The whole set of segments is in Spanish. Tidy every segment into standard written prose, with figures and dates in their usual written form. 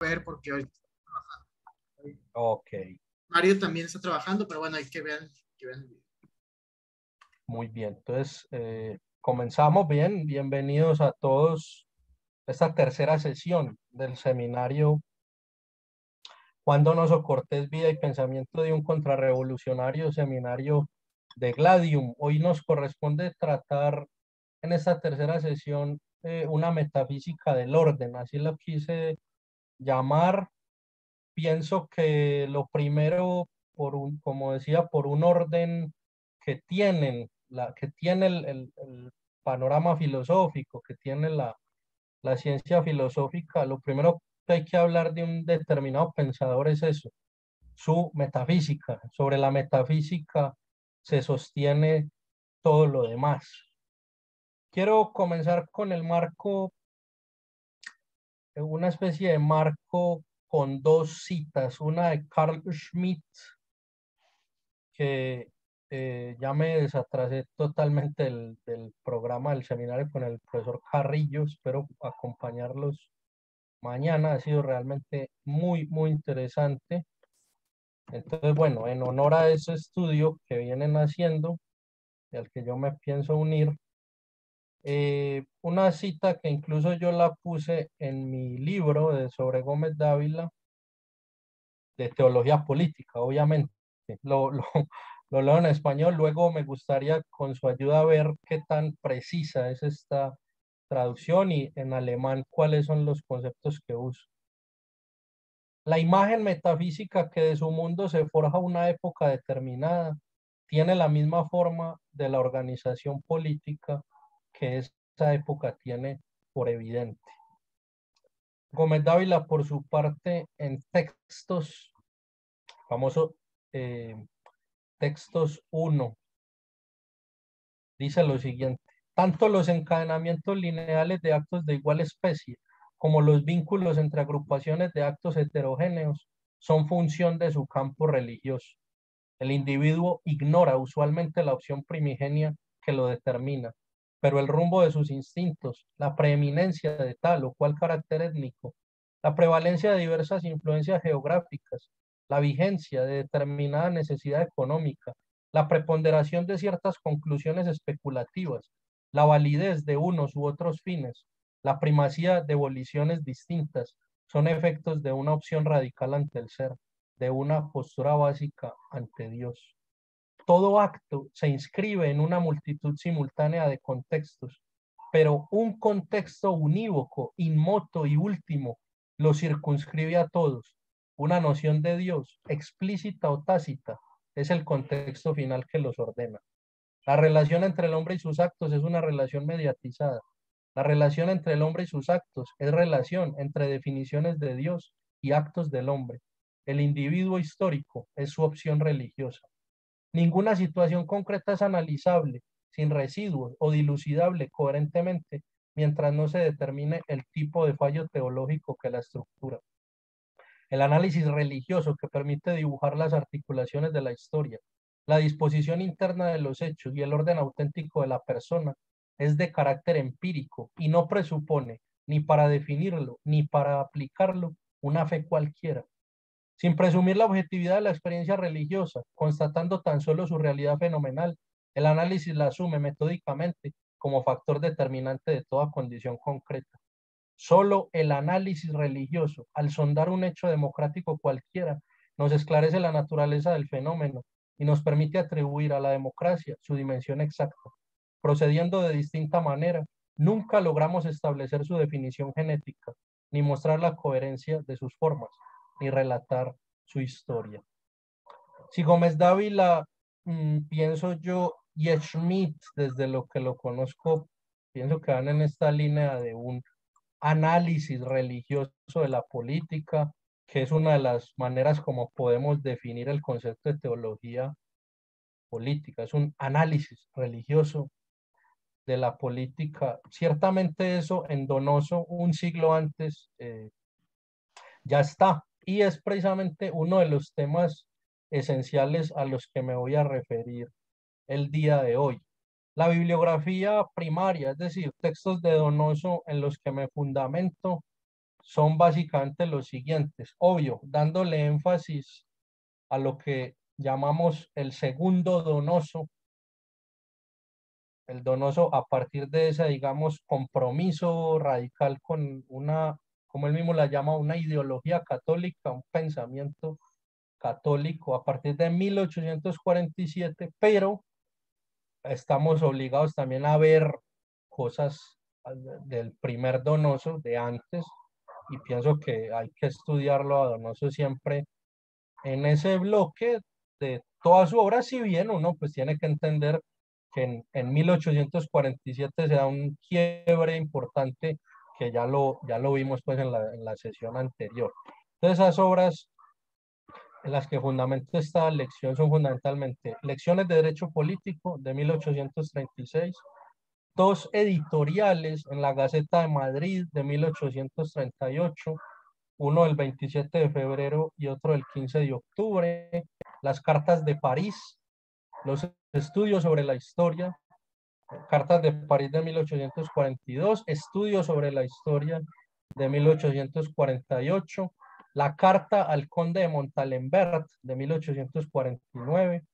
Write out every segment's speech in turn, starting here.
ver porque hoy Ok, Mario también está trabajando, pero bueno, hay que ver, que vean. muy bien. Entonces, comenzamos bien. Bienvenidos a todos a esta tercera sesión del seminario Juan Donoso Cortés, Vida y Pensamiento de un Contrarrevolucionario, seminario de Gladium. Hoy nos corresponde tratar en esta tercera sesión una metafísica del orden, así lo quise llamar. Pienso que lo primero, como decía, por un orden que tiene el panorama filosófico, que tiene la ciencia filosófica, lo primero que hay que hablar de un determinado pensador es eso, su metafísica. Sobre la metafísica se sostiene todo lo demás. Quiero comenzar con el marco, una especie de marco con dos citas, una de Carl Schmitt, que ya me desatrasé totalmente del programa del seminario con el profesor Carrillo, espero acompañarlos mañana, ha sido realmente muy interesante. Entonces, bueno, en honor a ese estudio que vienen haciendo, y al que yo me pienso unir, una cita que incluso yo la puse en mi libro sobre Gómez Dávila, de teología política, obviamente. Lo, lo, lo leo en español, luego me gustaría con su ayuda ver qué tan precisa es esta traducción y en alemán cuáles son los conceptos que uso. La imagen metafísica que de su mundo se forja una época determinada tiene la misma forma de la organización política que esa época tiene por evidente. Gómez Dávila, por su parte, en textos, famoso eh, textos 1, dice lo siguiente: tanto los encadenamientos lineales de actos de igual especie como los vínculos entre agrupaciones de actos heterogéneos son función de su campo religioso. El individuo ignora usualmente la opción primigenia que lo determina, pero el rumbo de sus instintos, la preeminencia de tal o cual carácter étnico, la prevalencia de diversas influencias geográficas, la vigencia de determinada necesidad económica, la preponderación de ciertas conclusiones especulativas, la validez de unos u otros fines, la primacía de voliciones distintas, son efectos de una opción radical ante el ser, de una postura básica ante Dios. Todo acto se inscribe en una multitud simultánea de contextos, pero un contexto unívoco, inmoto y último lo circunscribe a todos. Una noción de Dios, explícita o tácita, es el contexto final que los ordena. La relación entre el hombre y sus actos es una relación mediatizada. La relación entre el hombre y sus actos es relación entre definiciones de Dios y actos del hombre. El individuo histórico es su opción religiosa. Ninguna situación concreta es analizable, sin residuos o dilucidable coherentemente, mientras no se determine el tipo de fallo teológico que la estructura. El análisis religioso que permite dibujar las articulaciones de la historia, la disposición interna de los hechos y el orden auténtico de la persona es de carácter empírico y no presupone, ni para definirlo, ni para aplicarlo, una fe cualquiera. Sin presumir la objetividad de la experiencia religiosa, constatando tan solo su realidad fenomenal, el análisis la asume metódicamente como factor determinante de toda condición concreta. Solo el análisis religioso, al sondar un hecho democrático cualquiera, nos esclarece la naturaleza del fenómeno y nos permite atribuir a la democracia su dimensión exacta. Procediendo de distinta manera, nunca logramos establecer su definición genética, ni mostrar la coherencia de sus formas, ni relatar su historia. Si Gómez Dávila, pienso yo, y Schmidt, desde lo que lo conozco, pienso que van en esta línea de un análisis religioso de la política, que es una de las maneras como podemos definir el concepto de teología política. Es un análisis religioso de la política. Ciertamente eso en Donoso, un siglo antes, ya está. Y es precisamente uno de los temas esenciales a los que me voy a referir el día de hoy. La bibliografía primaria, es decir, textos de Donoso en los que me fundamento, son básicamente los siguientes. Obvio, dándole énfasis a lo que llamamos el segundo donoso. El donoso a partir de ese, digamos, compromiso radical con una, como él mismo la llama, una ideología católica, un pensamiento católico a partir de 1847, pero estamos obligados también a ver cosas del primer Donoso de antes, y pienso que hay que estudiarlo a Donoso siempre en ese bloque de toda su obra, si bien uno pues tiene que entender que en 1847 se da un quiebre importante que ya lo vimos pues en la sesión anterior. Entonces esas obras en las que fundamento esta lección son fundamentalmente Lecciones de Derecho Político de 1836, dos editoriales en la Gaceta de Madrid de 1838, uno del 27 de febrero y otro del 15 de octubre, las cartas de París, los estudios sobre la historia, cartas de París de 1842, estudios sobre la historia de 1848, la carta al conde de Montalembert de 1849,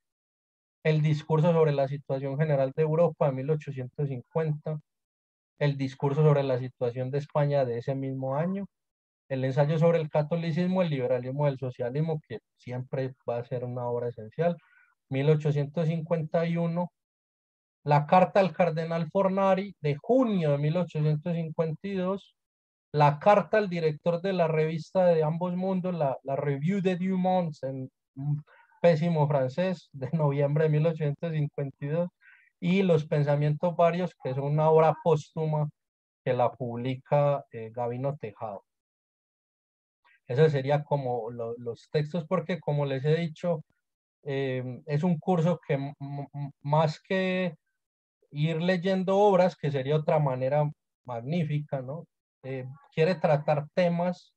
el discurso sobre la situación general de Europa de 1850, el discurso sobre la situación de España de ese mismo año, el ensayo sobre el catolicismo, el liberalismo y el socialismo, que siempre va a ser una obra esencial, 1851, la carta al cardenal Fornari de junio de 1852, la carta al director de la revista de ambos mundos, la Revue de Deux Mondes, en un pésimo francés, de noviembre de 1852, y Los Pensamientos Varios, que es una obra póstuma que la publica Gabino Tejado. Esos serían como los textos, porque como les he dicho, es un curso que más que ir leyendo obras, que sería otra manera magnífica, ¿no? Quiere tratar temas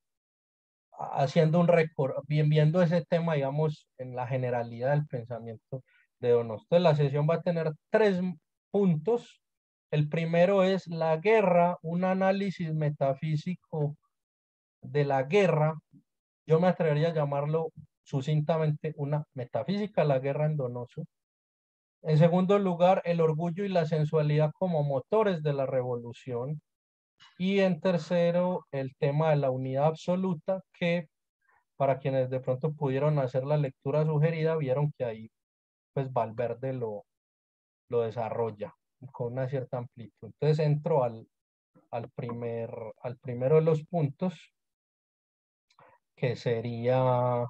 haciendo un récord, bien viendo ese tema, digamos, en la generalidad del pensamiento de Donoso. Entonces, la sesión va a tener 3 puntos. El primero es la guerra, un análisis metafísico de la guerra. Yo me atrevería a llamarlo sucintamente una metafísica de la guerra en Donoso. En segundo lugar, el orgullo y la sensualidad como motores de la revolución. Y en tercero, el tema de la unidad absoluta, que para quienes de pronto pudieron hacer la lectura sugerida, vieron que ahí pues Valverde lo desarrolla con una cierta amplitud. Entonces entro al primero de los puntos, que sería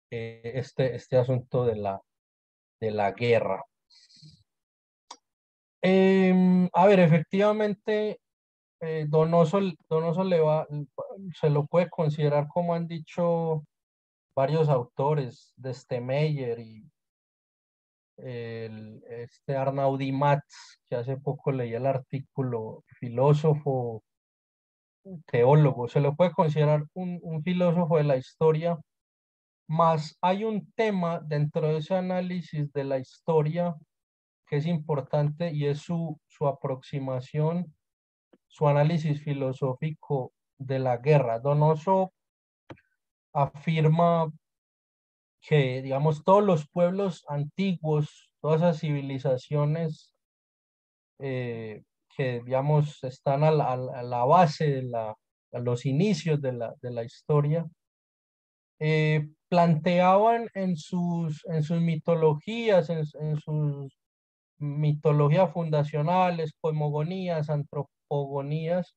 este asunto de la guerra. A ver, efectivamente, Donoso se lo puede considerar, como han dicho varios autores, de Meyer y Arnaud Matz, que hace poco leí el artículo, filósofo, teólogo, se lo puede considerar un filósofo de la historia, más hay un tema dentro de ese análisis de la historia que es importante, y es su aproximación, su análisis filosófico de la guerra. Donoso afirma que, digamos, todos los pueblos antiguos, todas esas civilizaciones que, digamos, están a la base a los inicios de la historia, planteaban en sus mitologías, en sus mitologías fundacionales, cosmogonías, antropogonías,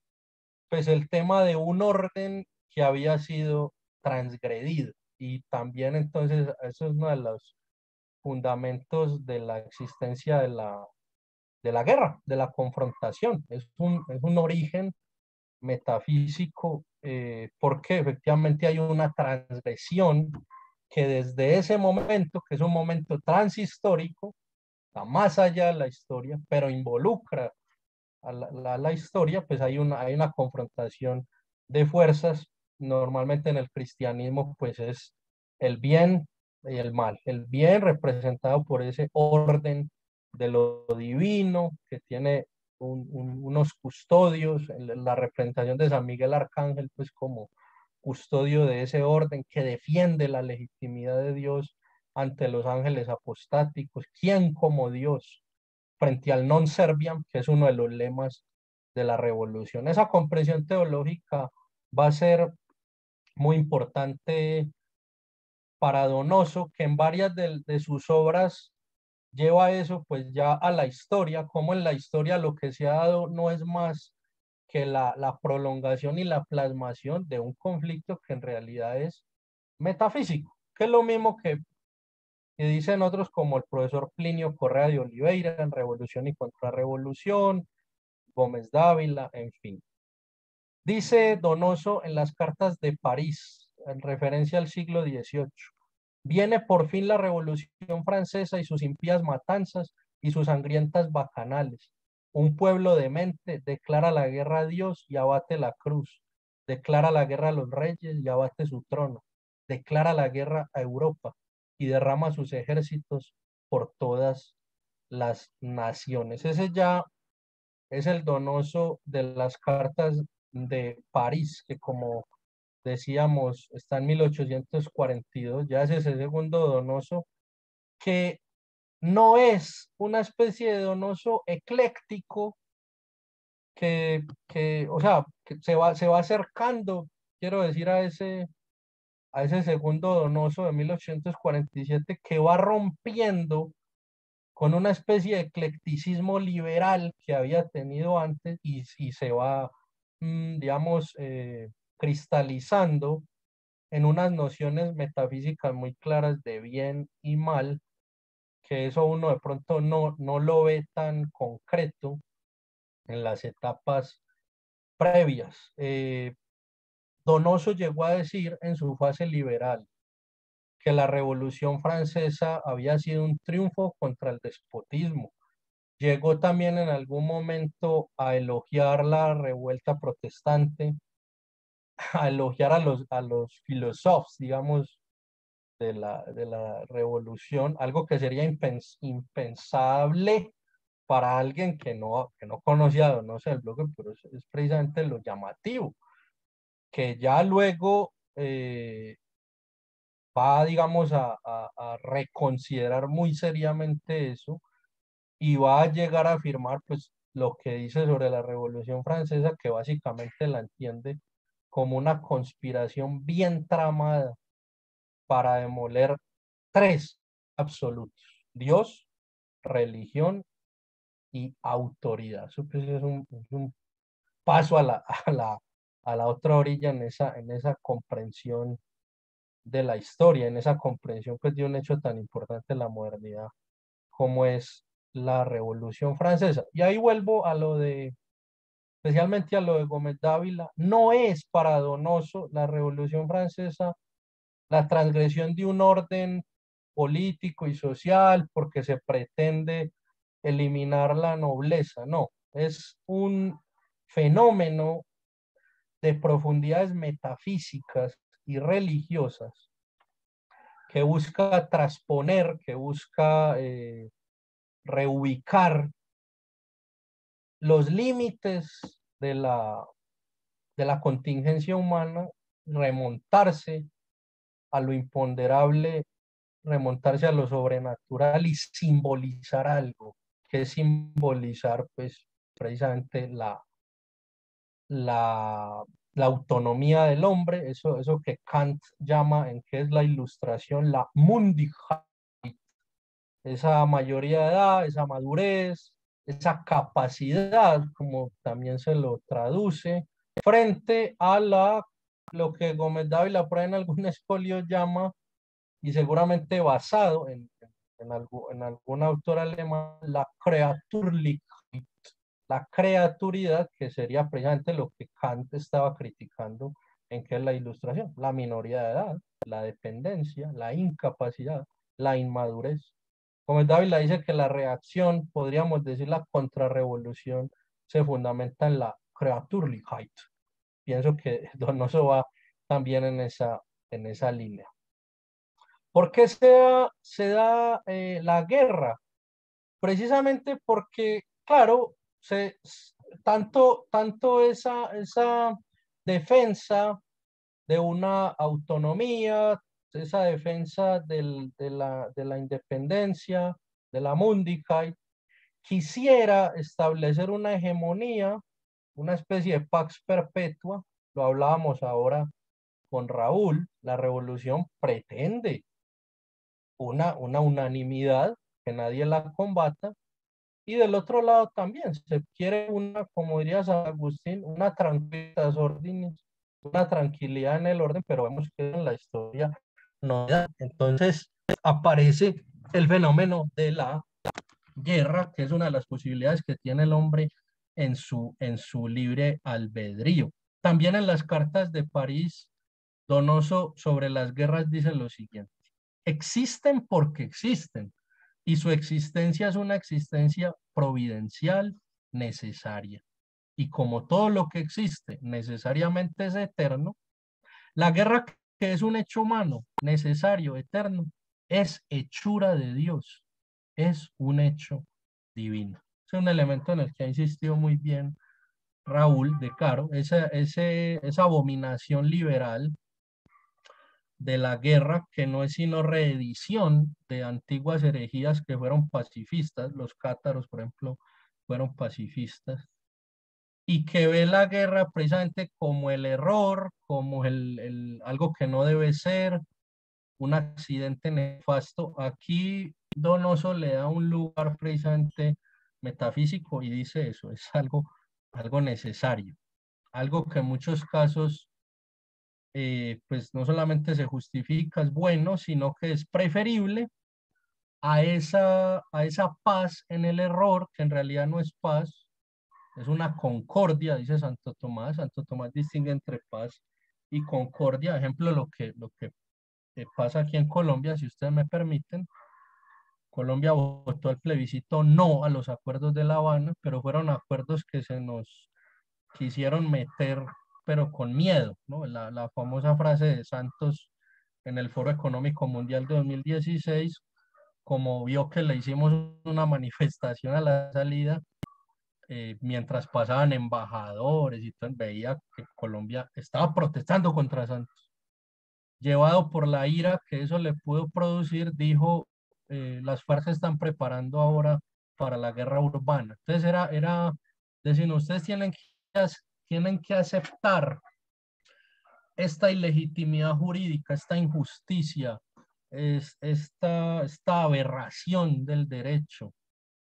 pues el tema de un orden que había sido transgredido. Y también entonces eso es uno de los fundamentos de la existencia de la guerra, de la confrontación. Es un origen metafísico, porque efectivamente hay una transgresión que desde ese momento, que es un momento transhistórico, está más allá de la historia, pero involucra a la historia, pues hay una confrontación de fuerzas. Normalmente en el cristianismo, pues es el bien y el mal. El bien representado por ese orden de lo divino que tiene unos custodios, la representación de San Miguel Arcángel, pues como custodio de ese orden que defiende la legitimidad de Dios ante los ángeles apostáticos. ¿Quién como Dios? Frente al non serviam, que es uno de los lemas de la revolución. Esa comprensión teológica va a ser muy importante para Donoso, que en varias de sus obras lleva eso pues ya a la historia, como en la historia lo que se ha dado no es más que la prolongación y la plasmación de un conflicto que en realidad es metafísico, que es lo mismo que dicen otros como el profesor Plinio Correa de Oliveira en Revolución y Contrarrevolución, Gómez Dávila, en fin. Dice Donoso en las cartas de París, en referencia al siglo XVIII, viene por fin la Revolución Francesa y sus impías matanzas y sus sangrientas bacanales. Un pueblo demente declara la guerra a Dios y abate la cruz, declara la guerra a los reyes y abate su trono, declara la guerra a Europa y derrama sus ejércitos por todas las naciones. Ese ya es el Donoso de las cartas de París, que como decíamos está en 1842, ya es ese segundo Donoso, que no es una especie de Donoso ecléctico o sea, que se va acercando, quiero decir, a ese segundo Donoso de 1847 que va rompiendo con una especie de eclecticismo liberal que había tenido antes y se va, digamos, cristalizando en unas nociones metafísicas muy claras de bien y mal, que eso uno de pronto no lo ve tan concreto en las etapas previas. Donoso llegó a decir en su fase liberal que la Revolución Francesa había sido un triunfo contra el despotismo. Llegó también en algún momento a elogiar la revuelta protestante, a elogiar a los filósofos, digamos, de la revolución, algo que sería impensable para alguien que no conocía a Donoso del bloque, pero es precisamente lo llamativo, que ya luego va, digamos, a reconsiderar muy seriamente eso y va a llegar a afirmar pues lo que dice sobre la Revolución Francesa, que básicamente la entiende como una conspiración bien tramada para demoler tres absolutos: Dios, religión y autoridad. Eso pues, es un paso a la otra orilla en esa comprensión de la historia, en esa comprensión pues, de un hecho tan importante en la modernidad como es la Revolución Francesa. Y ahí vuelvo especialmente a lo de Gómez Dávila. No es para Donoso la Revolución Francesa la transgresión de un orden político y social porque se pretende eliminar la nobleza, no, es un fenómeno de profundidades metafísicas y religiosas que busca trasponer, que busca reubicar los límites de la contingencia humana, remontarse a lo imponderable, remontarse a lo sobrenatural y simbolizar algo, que es simbolizar pues precisamente la, la autonomía del hombre, eso que Kant llama en qué es la ilustración, la Mündigkeit, esa mayoría de edad, esa madurez, esa capacidad, como también se lo traduce, frente a lo que Gómez Dávila por ahí en algún escolio llama, y seguramente basado en algún autor alemán, la Kreaturlichkeit, la creaturidad, que sería precisamente lo que Kant estaba criticando en que es la ilustración, la minoría de edad, la dependencia, la incapacidad, la inmadurez. Como Dávila dice que la reacción, podríamos decir la contrarrevolución, se fundamenta en la Kreaturlichkeit. Pienso que Donoso va también en esa línea. ¿Por qué se da la guerra? Precisamente porque, claro, tanto esa defensa de una autonomía, esa defensa de la independencia, de la Mundigkeit, quisiera establecer una hegemonía, una especie de pax perpetua. Lo hablábamos ahora con Raúl. La revolución pretende una unanimidad, que nadie la combata, y del otro lado también se quiere una, como diría San Agustín, una tranquilidad órdenes, una tranquilidad en el orden, pero vemos que en la historia no da. Entonces aparece el fenómeno de la guerra, que es una de las posibilidades que tiene el hombre en su libre albedrío. También en las cartas de París, Donoso sobre las guerras dice lo siguiente: existen porque existen, y su existencia es una existencia providencial necesaria. Y como todo lo que existe necesariamente es eterno, la guerra, que es un hecho humano necesario, eterno, es hechura de Dios, es un hecho divino. Es un elemento en el que ha insistido muy bien Raúl de Caro, esa abominación liberal de la guerra, que no es sino reedición de antiguas herejías que fueron pacifistas. Los cátaros, por ejemplo, fueron pacifistas, y que ve la guerra precisamente como el error, como algo que no debe ser, un accidente nefasto. Aquí Donoso le da un lugar precisamente metafísico y dice eso, es algo necesario, algo que en muchos casos pues no solamente se justifica, es bueno, sino que es preferible a esa paz en el error, que en realidad no es paz, es una concordia, dice Santo Tomás. Santo Tomás distingue entre paz y concordia. Ejemplo, lo que pasa aquí en Colombia, si ustedes me permiten. Colombia votó el plebiscito no a los acuerdos de La Habana, pero fueron acuerdos que se nos quisieron meter, pero con miedo, ¿no? La famosa frase de Santos en el Foro Económico Mundial de 2016, como vio que le hicimos una manifestación a la salida, mientras pasaban embajadores y todo, veía que Colombia estaba protestando contra Santos. Llevado por la ira que eso le pudo producir, dijo, las FARC se están preparando ahora para la guerra urbana. Entonces era decir, ustedes tienen que aceptar esta ilegitimidad jurídica, esta injusticia, esta aberración del derecho,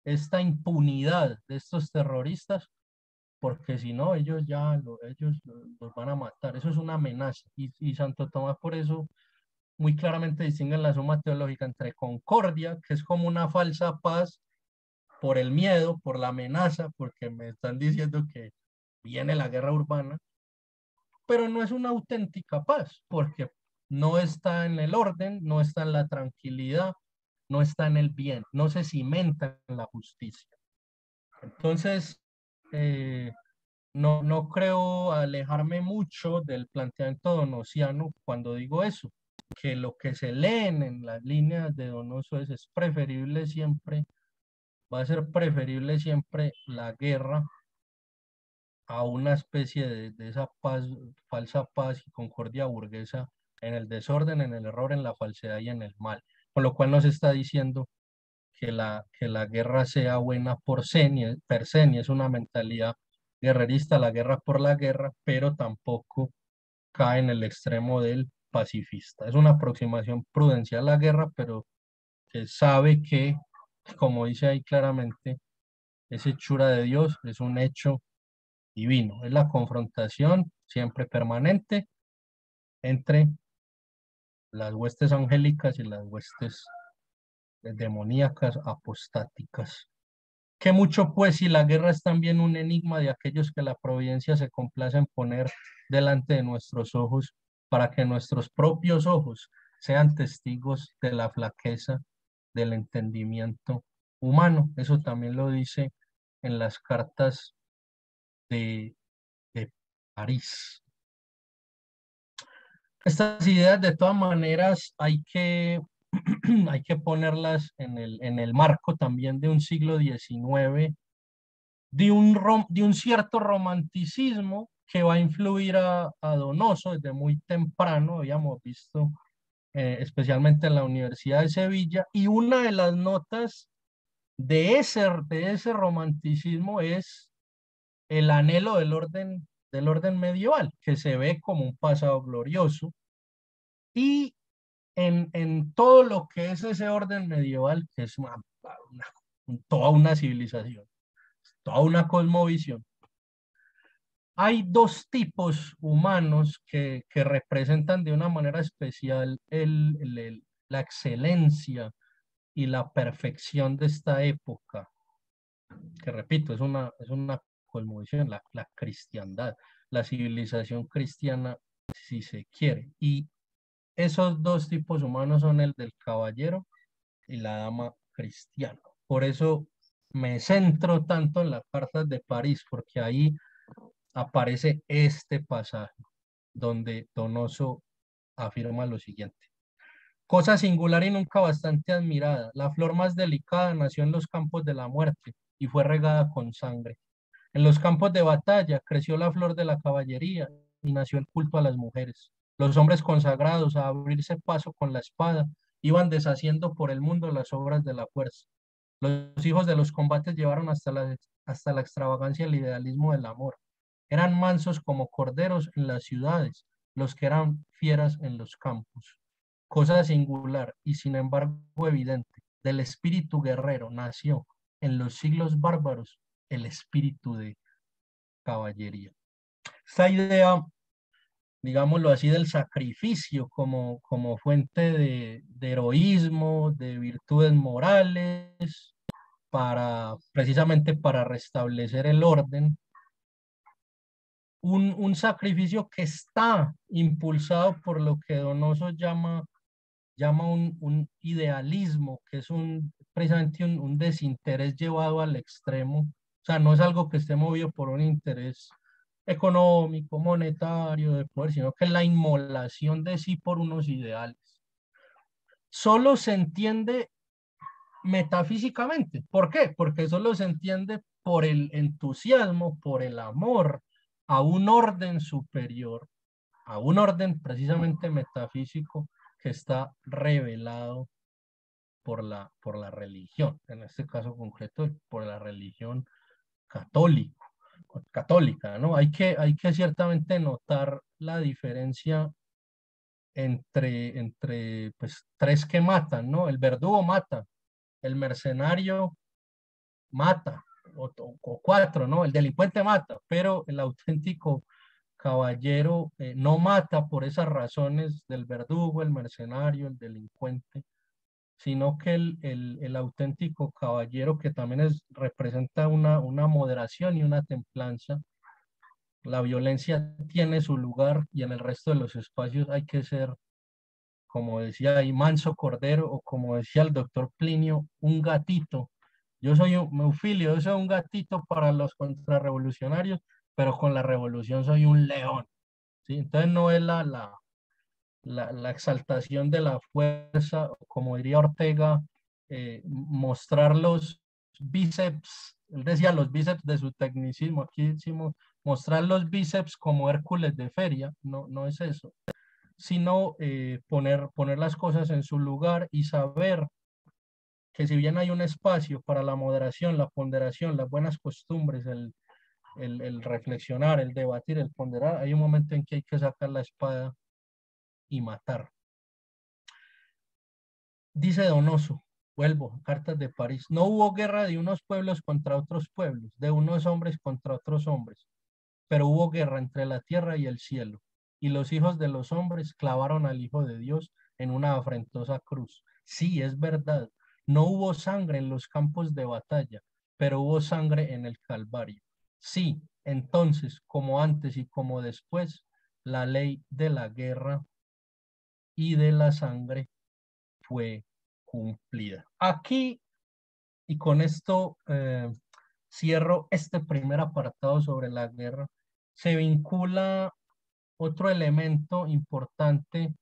esta impunidad de estos terroristas, porque si no, ellos los van a matar. Eso es una amenaza. Y Santo Tomás por eso muy claramente distingue la suma teológica entre concordia, que es como una falsa paz, por el miedo, por la amenaza, porque me están diciendo que viene la guerra urbana, pero no es una auténtica paz, porque no está en el orden, no está en la tranquilidad, no está en el bien, no se cimenta en la justicia. Entonces, no creo alejarme mucho del planteamiento donosiano cuando digo eso, que lo que se leen en las líneas de Donoso es preferible siempre, va a ser preferible siempre la guerra a una especie de esa paz, falsa paz y concordia burguesa en el desorden, en el error, en la falsedad y en el mal. Con lo cual nos está diciendo que la guerra sea buena per se, ni es una mentalidad guerrerista, la guerra por la guerra, pero tampoco cae en el extremo del pacifista. Es una aproximación prudencial a la guerra, pero que sabe que, como dice ahí claramente, es hechura de Dios, es un hecho divino. Es la confrontación siempre permanente entre las huestes angélicas y las huestes demoníacas, apostáticas. Que mucho pues si la guerra es también un enigma de aquellos que la providencia se complace en poner delante de nuestros ojos, para que nuestros propios ojos sean testigos de la flaqueza del entendimiento humano. Eso también lo dice en las cartas de París. Estas ideas, de todas maneras, hay que ponerlas en el marco también de un siglo XIX de un cierto romanticismo que va a influir a Donoso desde muy temprano, habíamos visto especialmente en la Universidad de Sevilla, y una de las notas de ese romanticismo es el anhelo del orden medieval, que se ve como un pasado glorioso, y en todo lo que es ese orden medieval, que es toda una civilización, toda una cosmovisión. Hay dos tipos humanos que representan de una manera especial la excelencia y la perfección de esta época, que repito, es una cosmovisión, la cristiandad, la civilización cristiana, si se quiere. Y esos dos tipos humanos son el del caballero y la dama cristiana. Por eso me centro tanto en las cartas de París, porque ahí aparece este pasaje donde Donoso afirma lo siguiente. Cosa singular y nunca bastante admirada, la flor más delicada nació en los campos de la muerte y fue regada con sangre. En los campos de batalla creció la flor de la caballería y nació el culto a las mujeres. Los hombres consagrados a abrirse paso con la espada iban deshaciendo por el mundo las obras de la fuerza. Los hijos de los combates llevaron hasta la extravagancia el idealismo del amor. Eran mansos como corderos en las ciudades, los que eran fieras en los campos. Cosa singular y sin embargo evidente, del espíritu guerrero nació en los siglos bárbaros el espíritu de caballería. Esta idea, digámoslo así, del sacrificio como fuente de heroísmo, de virtudes morales, precisamente para restablecer el orden, un sacrificio que está impulsado por lo que Donoso llama un idealismo, que es precisamente un desinterés llevado al extremo. O sea, no es algo que esté movido por un interés económico, monetario, de poder, sino que es la inmolación de sí por unos ideales. Solo se entiende metafísicamente. ¿Por qué? Porque solo se entiende por el entusiasmo, por el amor a un orden superior, a un orden precisamente metafísico que está revelado por la religión, en este caso concreto, por la religión católica, ¿no? Hay que ciertamente notar la diferencia entre pues, tres que matan, ¿no? El verdugo mata, el mercenario mata, o cuatro, ¿no? El delincuente mata, pero el auténtico caballero no mata por esas razones del verdugo, el mercenario, el delincuente, sino que el auténtico caballero que también representa una moderación y una templanza. La violencia tiene su lugar y en el resto de los espacios hay que ser, como decía ahí, manso cordero, o como decía el doctor Plinio, un gatito. Yo soy un Meufilio, yo soy un gatito para los contrarrevolucionarios, pero con la revolución soy un león. ¿Sí? Entonces no es la exaltación de la fuerza, como diría Ortega, mostrar los bíceps, él decía los bíceps de su tecnicismo, aquí decimos mostrar los bíceps como Hércules de feria, no es eso, sino poner las cosas en su lugar y saber que si bien hay un espacio para la moderación, la ponderación, las buenas costumbres, el reflexionar, el debatir, el ponderar, hay un momento en que hay que sacar la espada y matar. Dice Donoso, vuelvo, Cartas de París, no hubo guerra de unos pueblos contra otros pueblos, de unos hombres contra otros hombres, pero hubo guerra entre la tierra y el cielo, y los hijos de los hombres clavaron al Hijo de Dios en una afrentosa cruz. Sí, es verdad, no hubo sangre en los campos de batalla, pero hubo sangre en el Calvario. Sí, entonces, como antes y como después, la ley de la guerra y de la sangre fue cumplida. Aquí, y con esto cierro este primer apartado sobre la guerra, se vincula otro elemento importante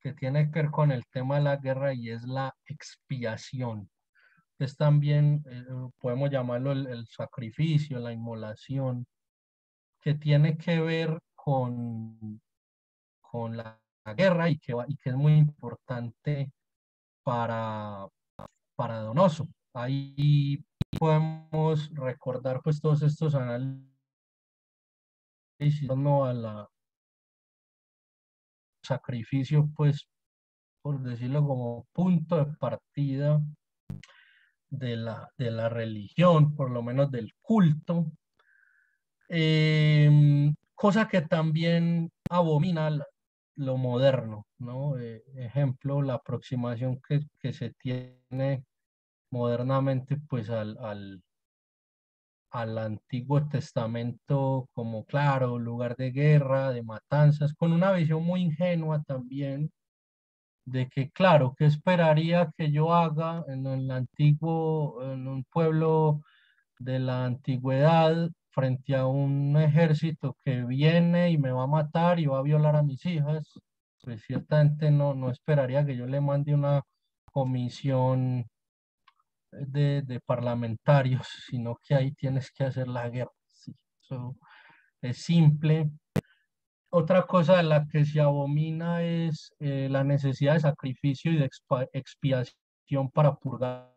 que tiene que ver con el tema de la guerra y es la expiación. que es también, podemos llamarlo el sacrificio, la inmolación, que tiene que ver con la guerra y que es muy importante para, para Donoso. Ahí podemos recordar pues todos estos análisis, no a la sacrificio, pues por decirlo como punto de partida de la religión, por lo menos del culto, cosa que también abomina lo moderno, ¿no? Ejemplo, la aproximación que se tiene modernamente pues al Antiguo Testamento como, claro, lugar de guerra, de matanzas, con una visión muy ingenua también de que, claro, ¿qué esperaría que yo haga en el antiguo, en un pueblo de la antigüedad frente a un ejército que viene y me va a matar y va a violar a mis hijas? Pues ciertamente no esperaría que yo le mande una comisión de parlamentarios, sino que ahí tienes que hacer la guerra. Sí, eso es simple. Otra cosa de la que se abomina es la necesidad de sacrificio y de expiación para purgar.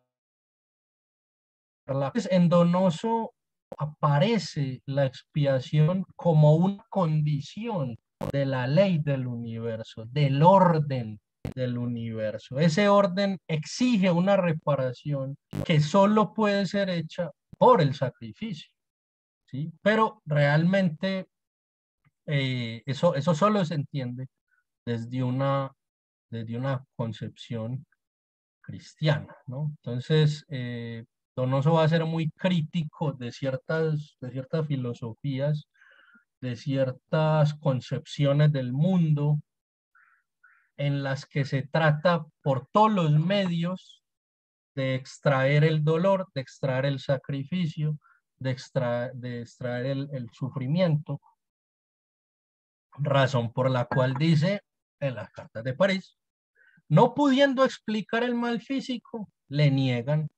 En Donoso aparece la expiación como una condición de la ley del universo, del orden del universo. Ese orden exige una reparación que solo puede ser hecha por el sacrificio, ¿sí? Pero realmente eso solo se entiende desde desde una concepción cristiana, ¿no? Entonces, Donoso va a ser muy crítico de ciertas filosofías, de ciertas concepciones del mundo en las que se trata por todos los medios de extraer el dolor, de extraer el sacrificio, de extraer el sufrimiento, razón por la cual dice en las cartas de París, no pudiendo explicar el mal físico, le niegan.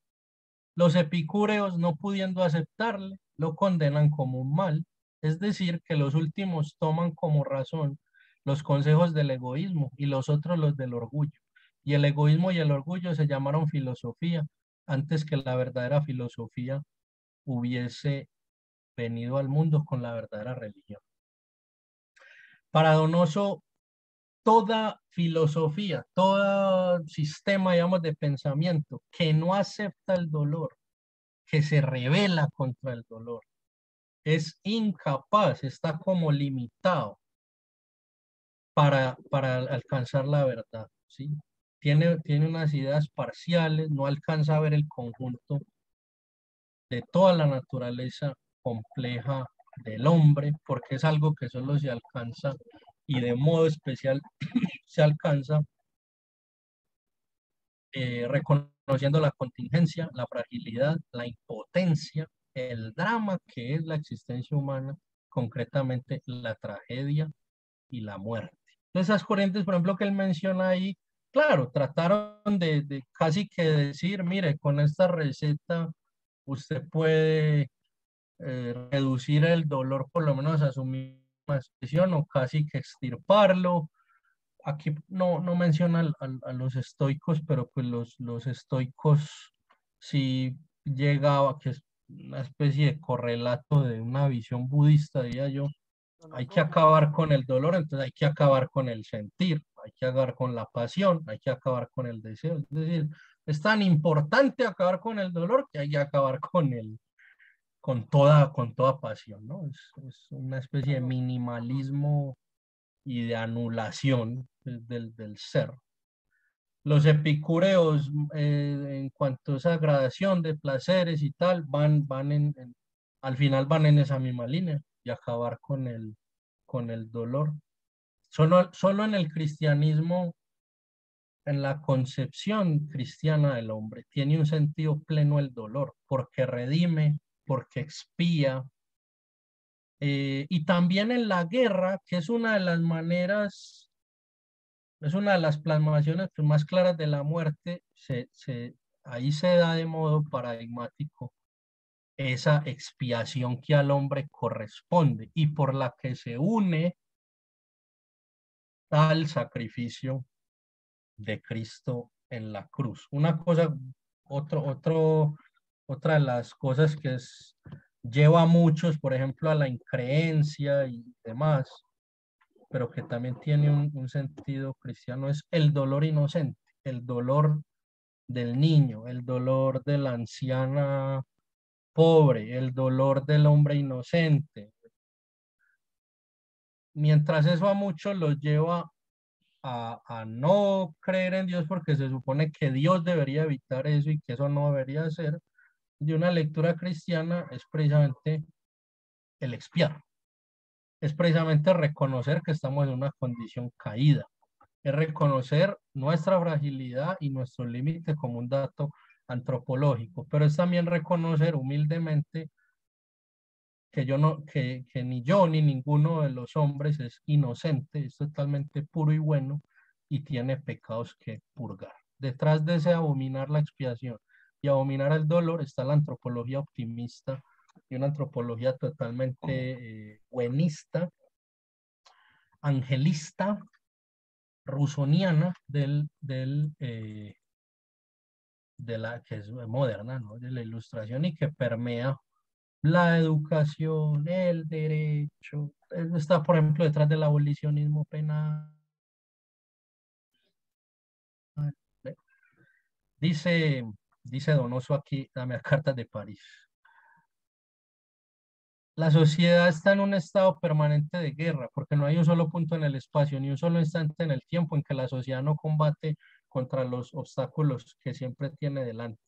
Los epicúreos, no pudiendo aceptarle, lo condenan como un mal. Es decir, que los últimos toman como razón los consejos del egoísmo y los otros los del orgullo. Y el egoísmo y el orgullo se llamaron filosofía antes que la verdadera filosofía hubiese venido al mundo con la verdadera religión. Para Donoso, toda filosofía, todo sistema, digamos, de pensamiento que no acepta el dolor, que se revela contra el dolor, es incapaz, está como limitado para alcanzar la verdad, ¿sí? Tiene unas ideas parciales, no alcanza a ver el conjunto de toda la naturaleza compleja del hombre, porque es algo que solo se alcanza y de modo especial se alcanza reconociendo la contingencia, la fragilidad, la impotencia, el drama que es la existencia humana, concretamente la tragedia y la muerte. Esas corrientes, por ejemplo, que él menciona ahí, claro, trataron de casi que decir, mire, con esta receta usted puede reducir el dolor, por lo menos a su misma expresión, o casi que extirparlo. Aquí no menciona a los estoicos, pero pues los estoicos sí llegaba, que es una especie de correlato de una visión budista, diría yo. Hay que acabar con el dolor, entonces hay que acabar con el sentir, hay que acabar con la pasión, hay que acabar con el deseo. Es decir, es tan importante acabar con el dolor que hay que acabar con toda pasión, ¿no? Es una especie de minimalismo y de anulación del ser. Los epicúreos, en cuanto a esa gradación de placeres y tal, al final van en esa misma línea y acabar con el dolor. Solo en el cristianismo, en la concepción cristiana del hombre, tiene un sentido pleno el dolor, porque redime, porque expía, y también en la guerra, que es una de las maneras, es una de las plasmaciones pues, más claras de la muerte, ahí se da de modo paradigmático esa expiación que al hombre corresponde y por la que se une al sacrificio de Cristo en la cruz. Una cosa, otra de las cosas que lleva a muchos, por ejemplo, a la increencia y demás, pero que también tiene un sentido cristiano, es el dolor inocente, el dolor del niño, el dolor de la anciana pobre, el dolor del hombre inocente. Mientras eso a muchos los lleva a no creer en Dios porque se supone que Dios debería evitar eso y que eso no debería ser, de una lectura cristiana es precisamente el expiar, es precisamente reconocer que estamos en una condición caída, es reconocer nuestra fragilidad y nuestro límite como un dato antropológico, pero es también reconocer humildemente que yo no, que ni yo ni ninguno de los hombres es inocente, es totalmente puro y bueno y tiene pecados que purgar. Detrás de ese abominar la expiación y abominar el dolor está la antropología optimista y una antropología totalmente buenista, angelista, rusoniana de la que es moderna, ¿no? De la ilustración y que permea la educación, el derecho. Eso está, por ejemplo, detrás del abolicionismo penal. Dice, dice Donoso aquí, dame a cartas de París. La sociedad está en un estado permanente de guerra, porque no hay un solo punto en el espacio, ni un solo instante en el tiempo en que la sociedad no combate contra los obstáculos que siempre tiene delante.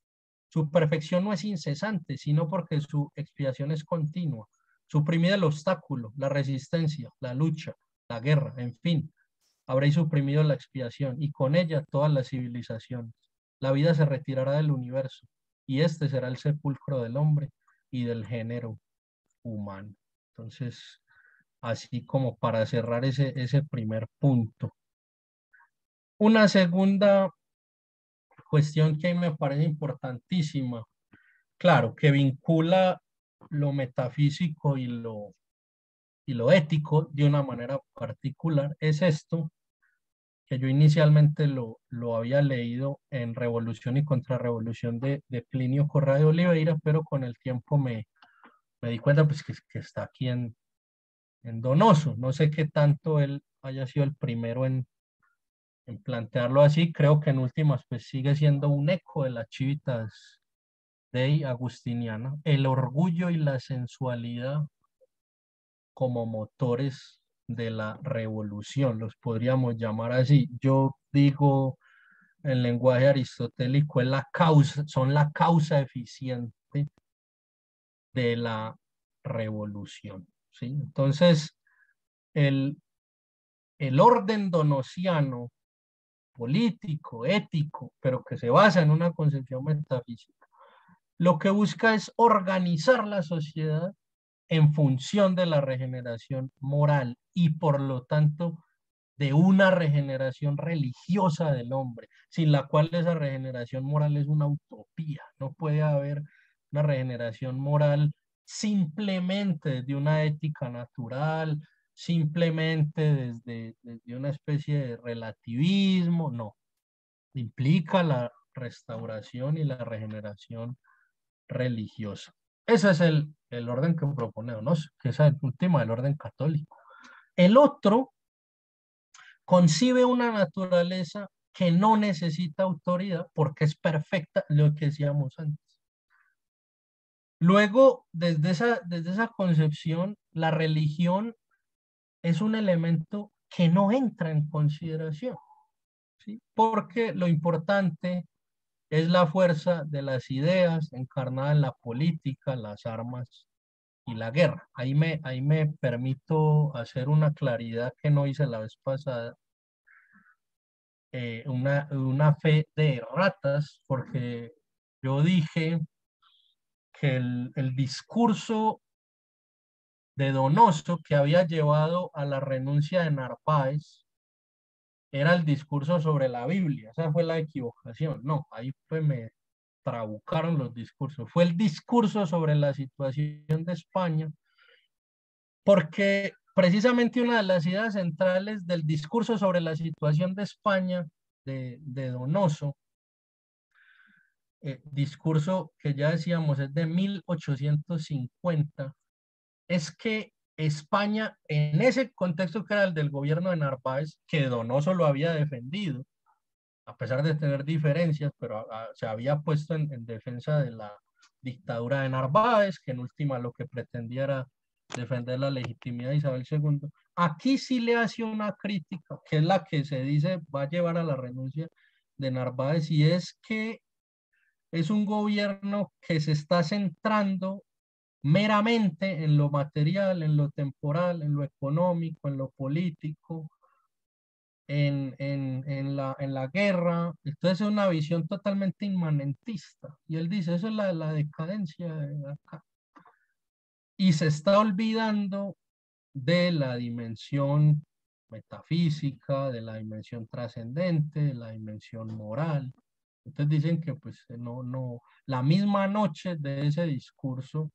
Su perfección no es incesante, sino porque su expiación es continua. Suprimid el obstáculo, la resistencia, la lucha, la guerra, en fin, habréis suprimido la expiación y con ella todas las civilizaciones. La vida se retirará del universo y este será el sepulcro del hombre y del género humano. Entonces, así como para cerrar ese primer punto. Una segunda cuestión que a mí me parece importantísima, claro, que vincula lo metafísico y lo ético de una manera particular, es esto, que yo inicialmente lo había leído en Revolución y Contrarrevolución de Plinio Corrêa de Oliveira, pero con el tiempo me di cuenta pues, que está aquí en Donoso. No sé qué tanto él haya sido el primero en plantearlo así. Creo que en últimas pues sigue siendo un eco de las Civitas Dei agustiniana, el orgullo y la sensualidad como motores de la revolución, los podríamos llamar así. Yo digo en lenguaje aristotélico, es la causa, son la causa eficiente de la revolución, ¿sí? Entonces, el, el orden donosiano, político, ético, pero que se basa en una concepción metafísica, lo que busca es organizar la sociedad en función de la regeneración moral y por lo tanto de una regeneración religiosa del hombre, sin la cual esa regeneración moral es una utopía. No puede haber una regeneración moral simplemente desde una ética natural, simplemente desde una especie de relativismo, no. Implica la restauración y la regeneración religiosa. Ese es el orden que propone Donoso, que es el último del orden católico. El otro concibe una naturaleza que no necesita autoridad porque es perfecta, lo que decíamos antes. Luego, desde esa concepción, la religión es un elemento que no entra en consideración, ¿sí? Porque lo importante es la fuerza de las ideas encarnada en la política, las armas y la guerra. Ahí me permito hacer una claridad que no hice la vez pasada, una fe de ratas, porque yo dije que el discurso de Donoso que había llevado a la renuncia de Narváez era el discurso sobre la Biblia. Esa fue la equivocación. No, ahí pues trabucaron los discursos. Fue el discurso sobre la situación de España, porque precisamente una de las ideas centrales del discurso sobre la situación de España de Donoso, discurso que ya decíamos es de 1850, es que España, en ese contexto que era el del gobierno de Narváez, que Donoso lo había defendido, a pesar de tener diferencias, pero se había puesto en defensa de la dictadura de Narváez, que en última lo que pretendía era defender la legitimidad de Isabel II. Aquí sí le hace una crítica, que es la que se dice va a llevar a la renuncia de Narváez, y es que es un gobierno que se está centrando meramente en lo material, en lo temporal, en lo económico, en lo político, en la guerra. Entonces es una visión totalmente inmanentista. Y él dice, eso es la decadencia de acá. Y se está olvidando de la dimensión metafísica, de la dimensión trascendente, de la dimensión moral. Entonces dicen que pues no, la misma noche de ese discurso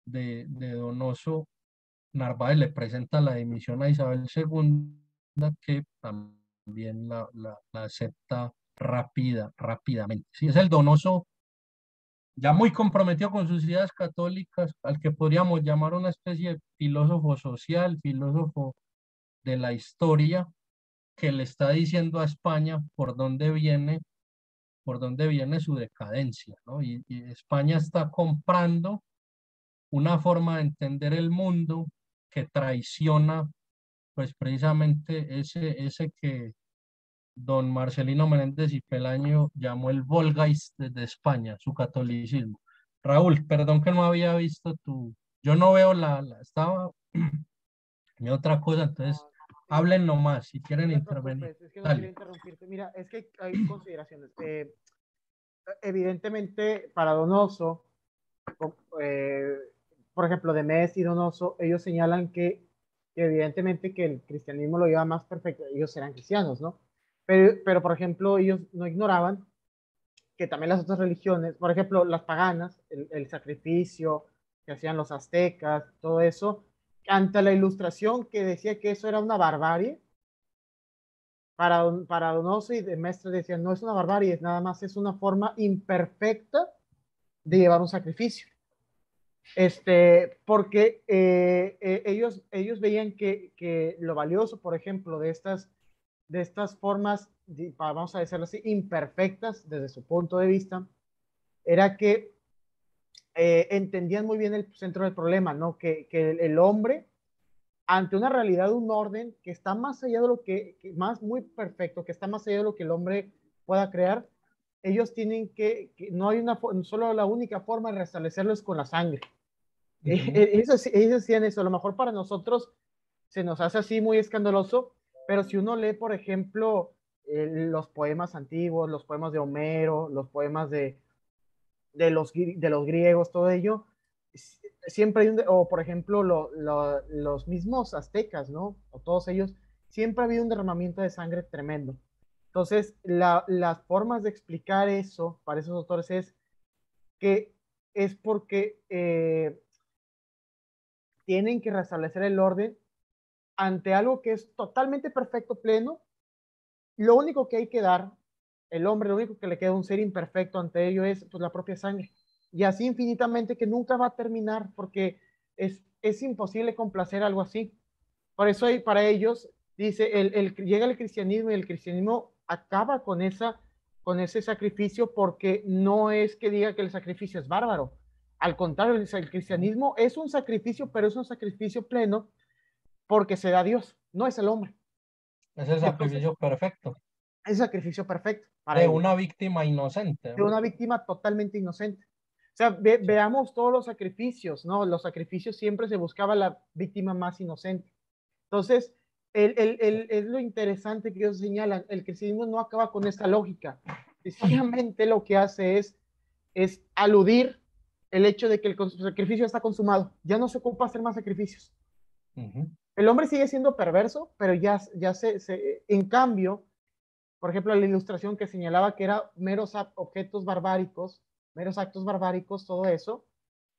de Donoso, Narváez le presenta la dimisión a Isabel II, que también la acepta rápidamente. Sí, es el Donoso ya muy comprometido con sus ideas católicas, al que podríamos llamar una especie de filósofo social, filósofo de la historia, que le está diciendo a España por dónde viene su decadencia, ¿no? Y España está comprando una forma de entender el mundo que traiciona, pues precisamente ese que don Marcelino Menéndez y Pelayo llamó el Volgeist de España, su catolicismo. Raúl, perdón que no había visto yo no veo estaba en otra cosa, entonces No, sí, hablen nomás si no quieren te intervenir. preocupes, es que no quería Dale. interrumpirte. Mira, es que hay consideraciones. Evidentemente, para Donoso, eh, por ejemplo, de Mes y Donoso, ellos señalan que evidentemente que el cristianismo lo lleva más perfecto, ellos eran cristianos, ¿no? Pero, por ejemplo, ellos no ignoraban que también las otras religiones, por ejemplo, las paganas, el sacrificio que hacían los aztecas, todo eso, ante la ilustración que decía que eso era una barbarie, para Donoso y de Mestre decían, no es una barbarie, nada más es una forma imperfecta de llevar un sacrificio. Porque ellos veían que lo valioso, por ejemplo, de estas formas, vamos a decirlo así, imperfectas desde su punto de vista, era que entendían muy bien el centro del problema, ¿no? Que el hombre, ante una realidad, un orden que está más allá de lo más muy perfecto, que está más allá de lo que el hombre pueda crear, ellos tienen no hay solo la única forma de restablecerlo es con la sangre. Ellos decían eso, a lo mejor para nosotros se nos hace así muy escandaloso, pero si uno lee, por ejemplo, los poemas antiguos, los poemas de Homero, los poemas de los griegos, todo ello, siempre hay o por ejemplo, los mismos aztecas, ¿no? O todos ellos, siempre ha habido un derramamiento de sangre tremendo. Entonces, las formas de explicar eso para esos autores es porque tienen que restablecer el orden ante algo que es totalmente perfecto, pleno. Lo único que hay que dar, el hombre, lo único que le queda a un ser imperfecto ante ello es pues, la propia sangre. Y así infinitamente que nunca va a terminar porque es imposible complacer algo así. Por eso para ellos, dice, llega el cristianismo y el cristianismo acaba con ese sacrificio porque no es que diga que el sacrificio es bárbaro. Al contrario, el cristianismo es un sacrificio, pero es un sacrificio pleno porque se da a Dios, no es el hombre. Es el Entonces, sacrificio perfecto es sacrificio perfecto para de ellos, una víctima inocente, de ¿no? una víctima totalmente inocente. O sea, Sí. veamos todos los sacrificios, ¿no? Los sacrificios siempre se buscaba la víctima más inocente. Entonces, es lo interesante que ellos señalan, el cristianismo no acaba con esta lógica. Sencillamente lo que hace es aludir el hecho de que el sacrificio está consumado. Ya no se ocupa hacer más sacrificios. Uh -huh. El hombre sigue siendo perverso, pero en cambio, por ejemplo, la ilustración que señalaba que era meros objetos barbáricos, meros actos barbáricos, todo eso,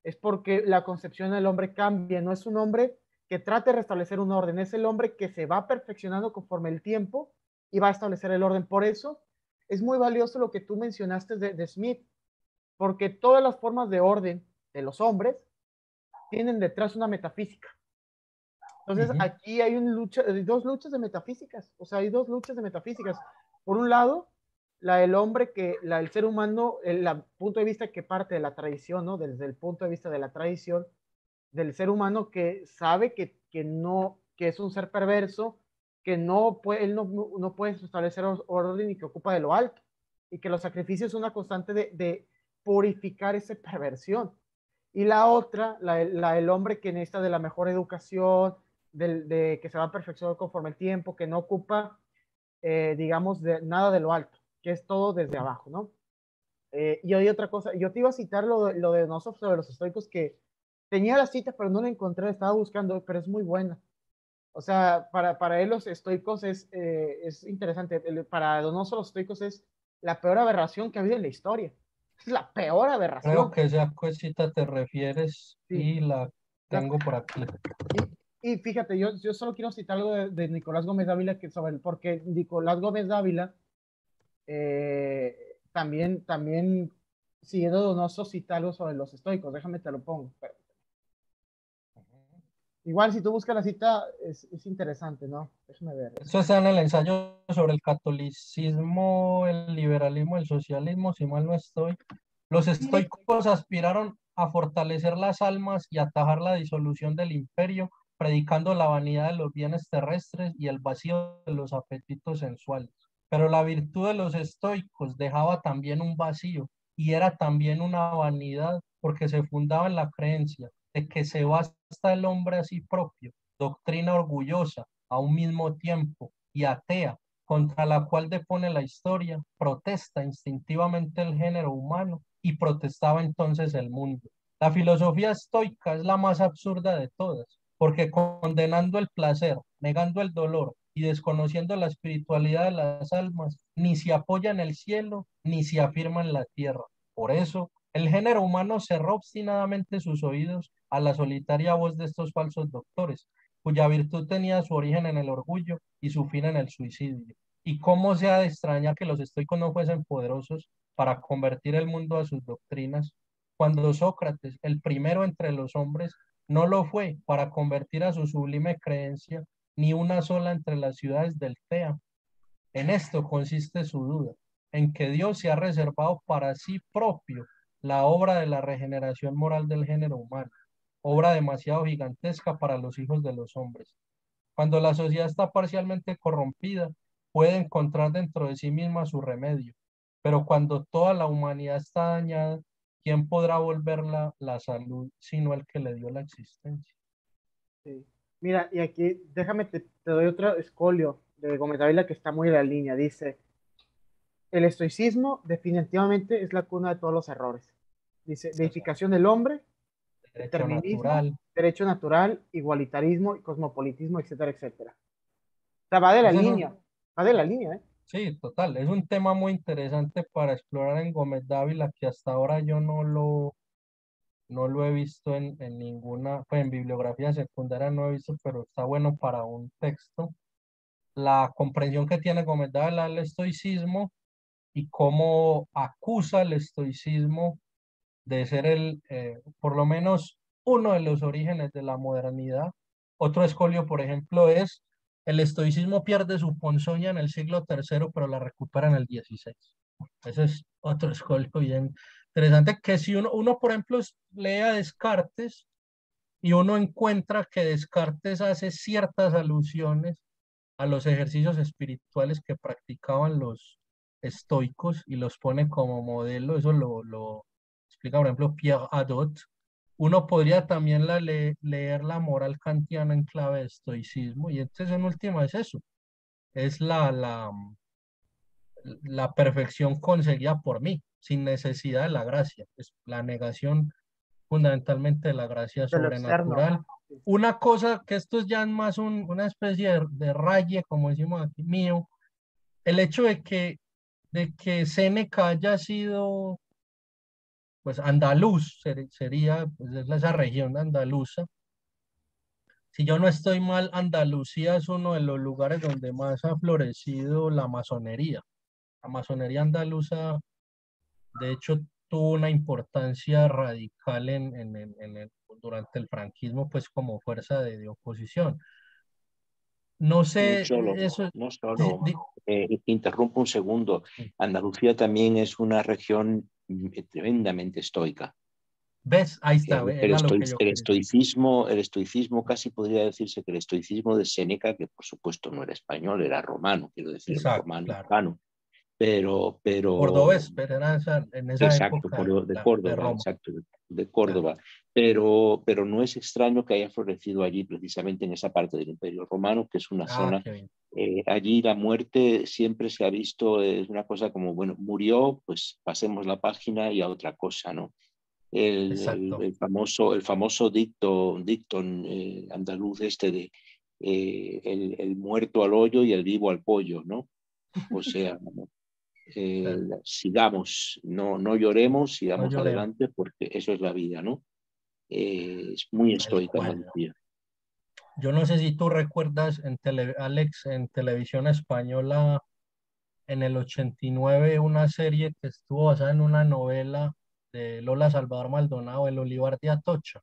es porque la concepción del hombre cambia. No es un hombre que trate de restablecer un orden, es el hombre que se va perfeccionando conforme el tiempo y va a establecer el orden. Por eso es muy valioso lo que tú mencionaste de Smith, porque todas las formas de orden de los hombres tienen detrás una metafísica. Entonces, aquí hay dos luchas de metafísicas, o sea, hay dos luchas de metafísicas. Por un lado, la del hombre, el ser humano, el punto de vista que parte de la tradición, ¿no? Desde el punto de vista de la tradición, del ser humano que sabe que es un ser perverso, que no puede, él no puede establecer orden y que ocupa de lo alto, y que los sacrificios son una constante de purificar esa perversión. Y la otra, el hombre que necesita de la mejor educación, de que se va perfeccionando conforme el tiempo, que no ocupa, digamos, nada de lo alto, que es todo desde abajo, ¿no? Y hay otra cosa, yo te iba a citar lo de Nosov sobre los estoicos, que tenía la cita, pero no la encontré, estaba buscando, pero es muy buena. O sea, para él los estoicos es interesante, para Donoso los estoicos es la peor aberración que ha habido en la historia. Es la peor Creo aberración. que esa cosita te refieres Sí. y la La- tengo por aquí. y fíjate, yo solo quiero citar algo de Nicolás Gómez Dávila, porque Nicolás Gómez Dávila también siguiendo Donoso cita algo sobre los estoicos. Déjame te lo pongo. Igual si tú buscas la cita es interesante, ¿no? Déjame ver. Esto está en el ensayo sobre el catolicismo, el liberalismo, el socialismo, si mal no estoy. Los estoicos aspiraron a fortalecer las almas y atajar la disolución del imperio, predicando la vanidad de los bienes terrestres y el vacío de los apetitos sensuales. Pero la virtud de los estoicos dejaba también un vacío y era también una vanidad porque se fundaba en la creencia de que se basta el hombre a sí propio, doctrina orgullosa a un mismo tiempo y atea, contra la cual depone la historia, protesta instintivamente el género humano y protestaba entonces el mundo. La filosofía estoica es la más absurda de todas, porque condenando el placer, negando el dolor y desconociendo la espiritualidad de las almas, ni se apoya en el cielo, ni se afirma en la tierra. Por eso, el género humano cerró obstinadamente sus oídos a la solitaria voz de estos falsos doctores, cuya virtud tenía su origen en el orgullo y su fin en el suicidio. ¿Y cómo se ha de extrañar que los estoicos no fuesen poderosos para convertir el mundo a sus doctrinas, cuando Sócrates, el primero entre los hombres, no lo fue para convertir a su sublime creencia ni una sola entre las ciudades del TEA? En esto consiste su duda, en que Dios se ha reservado para sí propio la obra de la regeneración moral del género humano, obra demasiado gigantesca para los hijos de los hombres. Cuando la sociedad está parcialmente corrompida, puede encontrar dentro de sí misma su remedio, pero cuando toda la humanidad está dañada, ¿quién podrá volverla la salud sino el que le dio la existencia? Sí. Mira, y aquí déjame, te doy otro escolio de Gómez Dávila que está muy en la línea. Dice, el estoicismo definitivamente es la cuna de todos los errores. Dice, deificación del hombre, Derecho determinismo, natural. derecho natural, igualitarismo, cosmopolitismo, etcétera, etcétera. O sea, va de la Ese es línea, va de la línea, ¿eh? sí, total. Es un tema muy interesante para explorar en Gómez Dávila que hasta ahora yo no lo he visto en ninguna, pues en bibliografía secundaria no he visto, pero está bueno para un texto. La comprensión que tiene Gómez Dávila del estoicismo y cómo acusa el estoicismo de ser por lo menos uno de los orígenes de la modernidad. Otro escolio, por ejemplo, es el estoicismo pierde su ponzoña en el siglo tercero, pero la recupera en el 16. Ese es otro escolio bien interesante, que si uno por ejemplo, lee a Descartes y uno encuentra que Descartes hace ciertas alusiones a los ejercicios espirituales que practicaban los estoicos y los pone como modelo, eso lo explica, por ejemplo, Pierre Hadot. Uno podría también leer la moral kantiana en clave de estoicismo, y entonces en última es eso, es la perfección conseguida por mí, sin necesidad de la gracia, es la negación fundamentalmente de la gracia De lo externo. sobrenatural. Una cosa que esto es ya más una especie de raye, como decimos aquí, mío, el hecho de que Séneca haya sido, pues, andaluz, sería, pues, es esa región andaluza. Si yo no estoy mal, Andalucía es uno de los lugares donde más ha florecido la masonería. La masonería andaluza, de hecho, tuvo una importancia radical durante el franquismo, pues como fuerza de oposición. No No sé, solo, eso, no di- solo, di- interrumpo un segundo. sí. Andalucía también es una región tremendamente estoica. ¿Ves? Ahí está, El, el era lo que yo quería. el estoicismo, casi podría decirse que el estoicismo de Séneca, que por supuesto no era español, era romano, quiero decir, Exacto, romano claro. hispano, pero Cordobés, pero era en esa exacto, época, De claro, de Córdoba, Roma, exacto, de claro. Córdoba. Pero no es extraño que haya florecido allí, precisamente en esa parte del Imperio Romano, que es una Ah, zona. qué bien. Allí la muerte siempre se ha visto, es una cosa como, bueno, murió, pues pasemos la página y a otra cosa, ¿no? Exacto. El famoso dicton andaluz este de el muerto al hoyo y el vivo al pollo, ¿no? O sea, Claro. sigamos, no Sí, lloremos, no sigamos lloremos, adelante porque eso es la vida, ¿no? Es muy tal estoica cual. Andalucía. Yo no sé si tú recuerdas Alex, en televisión española, en el 89, una serie que estuvo basada en una novela de Lola Salvador Maldonado, El Olivar de Atocha.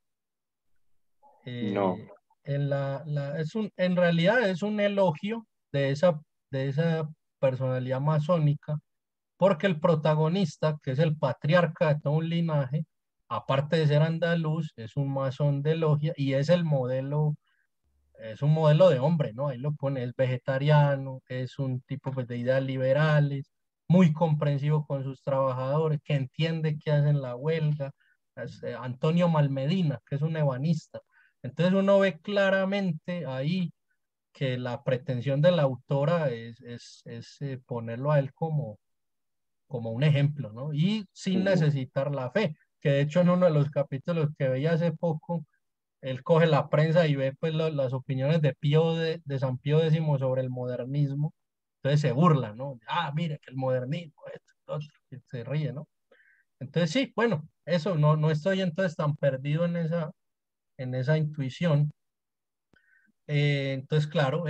No, Eh, en realidad es un elogio de esa personalidad masónica, porque el protagonista, que es el patriarca de todo un linaje, aparte de ser andaluz, es un masón de logia y es un modelo de hombre, ¿no? Ahí lo pone, es vegetariano, es un tipo, pues, de ideas liberales, muy comprensivo con sus trabajadores, que entiende que hacen la huelga. Es, Antonio Malmedina, que es un ebanista. Entonces uno ve claramente ahí que la pretensión de la autora es ponerlo a él como un ejemplo, ¿no? Y sin necesitar la fe, que de hecho en uno de los capítulos que veía hace poco, él coge la prensa y ve, pues, las opiniones de San Pío X sobre el modernismo. Entonces se burla, ¿no? Ah, mire que el modernismo, esto, lo otro, y se ríe, ¿no? Entonces sí, bueno, eso, no estoy entonces tan perdido en esa intuición. Entonces, claro,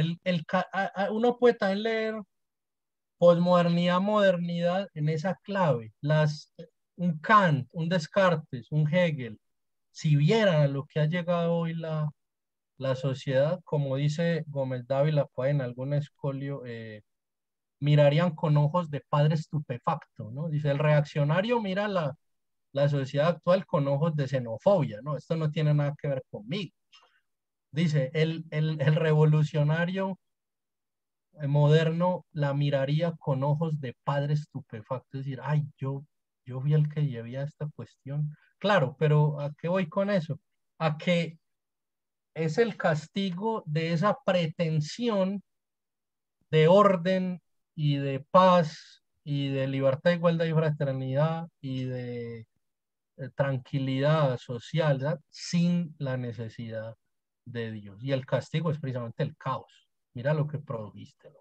uno puede también leer posmodernidad, modernidad en esa clave. Un Kant, un Descartes, un Hegel, si vieran a lo que ha llegado hoy la sociedad, como dice Gómez Dávila pues, en algún escolio, mirarían con ojos de padre estupefacto, ¿no? Dice, el reaccionario mira la sociedad actual con ojos de xenofobia, ¿no? Esto no tiene nada que ver conmigo. Dice, el revolucionario moderno la miraría con ojos de padre estupefacto, es decir, ay, yo fui el que llevía esta cuestión. Claro, pero ¿a qué voy con eso? A que es el castigo de esa pretensión de orden y de paz y de libertad, igualdad y fraternidad y de tranquilidad social, ¿verdad? Sin la necesidad de Dios. Y el castigo es precisamente el caos. Mira lo que produjiste, ¿no?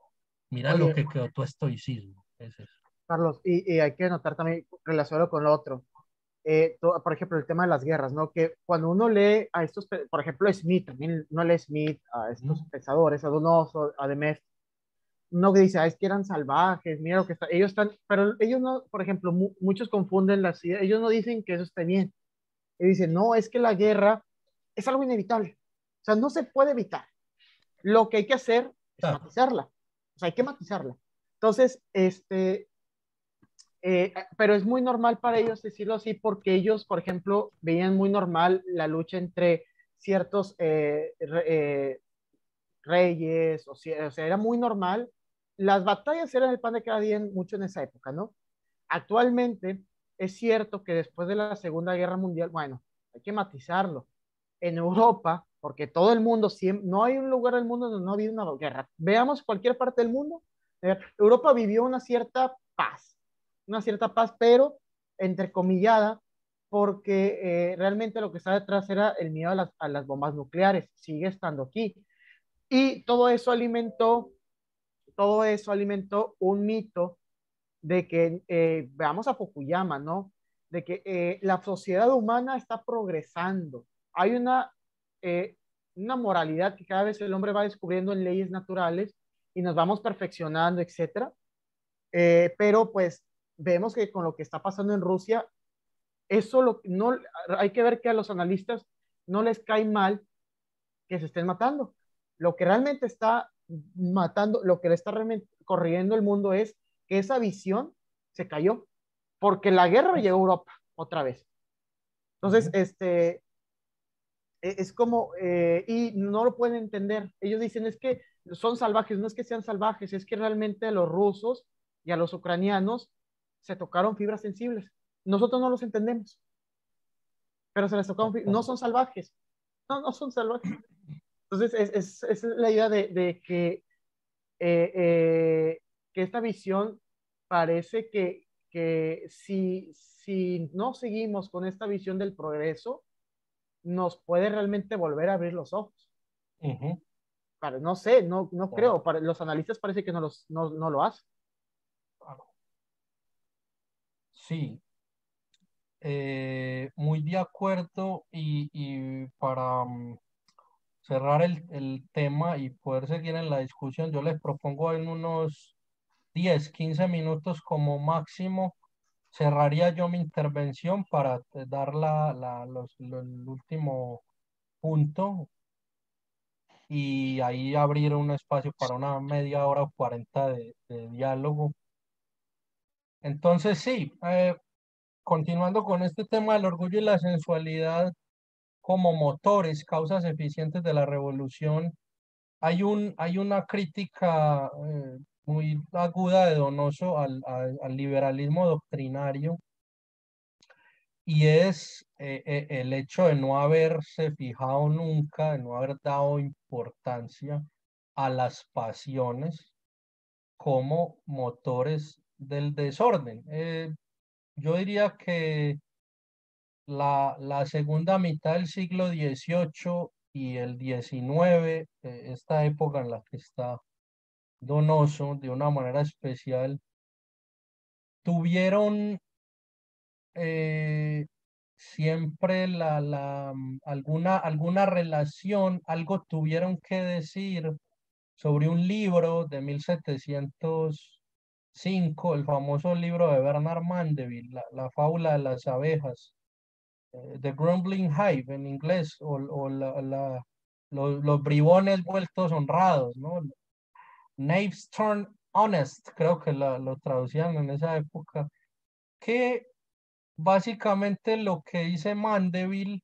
Mira lo Oye, que quedó tu estoicismo. Es eso. Carlos, y hay que notar también relacionado con lo otro. Por ejemplo, el tema de las guerras, ¿no? Que cuando uno lee a estos, por ejemplo, Smith, también no lee Smith, a estos ¿Mm? pensadores, a Donoso, a Demeth, uno que dice, es que eran salvajes, mira lo que está, ellos están, pero ellos no, por ejemplo, muchos confunden las ideas, ellos no dicen que eso esté bien, ellos dicen, no, es que la guerra es algo inevitable, o sea, no se puede evitar, lo que hay que hacer es Claro, matizarla, o sea, hay que matizarla. Entonces, pero es muy normal para ellos decirlo así porque ellos, por ejemplo, veían muy normal la lucha entre ciertos reyes, o sea, era muy normal. Las batallas eran el pan de cada día mucho en esa época, ¿no? Actualmente es cierto que después de la Segunda Guerra Mundial, bueno, hay que matizarlo. En Europa, porque todo el mundo, no hay un lugar del mundo donde no ha habido una guerra. Veamos cualquier parte del mundo. Europa vivió una cierta paz, pero entrecomillada, porque realmente lo que está detrás era el miedo a las bombas nucleares. Sigue estando aquí. Y todo eso alimentó todo eso alimentó un mito de que, veamos a Fukuyama, ¿no? De que la sociedad humana está progresando. Hay una moralidad que cada vez el hombre va descubriendo en leyes naturales y nos vamos perfeccionando, etcétera. Pero pues vemos que con lo que está pasando en Rusia, no, hay que ver que a los analistas no les cae mal que se estén matando. Lo que realmente está matando, lo que le está realmente corriendo el mundo es que esa visión se cayó, porque la guerra llegó a Europa otra vez. Entonces, es como, y no lo pueden entender. Ellos dicen, es que son salvajes, no es que sean salvajes, es que realmente a los rusos y a los ucranianos se tocaron fibras sensibles. Nosotros no los entendemos, pero se les tocaron, no son salvajes, no, no son salvajes. Entonces, esa es la idea de eh, eh, que esta visión parece que si no seguimos con esta visión del progreso, nos puede realmente volver a abrir los ojos. No sé, no creo. Para los analistas parece que no lo hacen. Sí, muy de acuerdo y para cerrar el tema y poder seguir en la discusión, yo les propongo en unos 10, 15 minutos como máximo, cerraría yo mi intervención para dar el último punto y ahí abrir un espacio para una media hora o 40 de diálogo. Entonces, sí, continuando con este tema del orgullo y la sensualidad como motores, causas eficientes de la revolución, hay una crítica muy aguda de Donoso al liberalismo doctrinario y es el hecho de no haberse fijado nunca, de no haber dado importancia a las pasiones como motores del desorden. Yo diría que la segunda mitad del siglo XVIII y el XIX, esta época en la que está Donoso de una manera especial, tuvieron siempre alguna relación, algo tuvieron que decir sobre un libro de 1705, el famoso libro de Bernard Mandeville, la fábula de las abejas, The Grumbling Hive en inglés, o los bribones vueltos honrados, ¿no? Knaves Turned Honest, creo que lo traducían en esa época, que básicamente lo que dice Mandeville,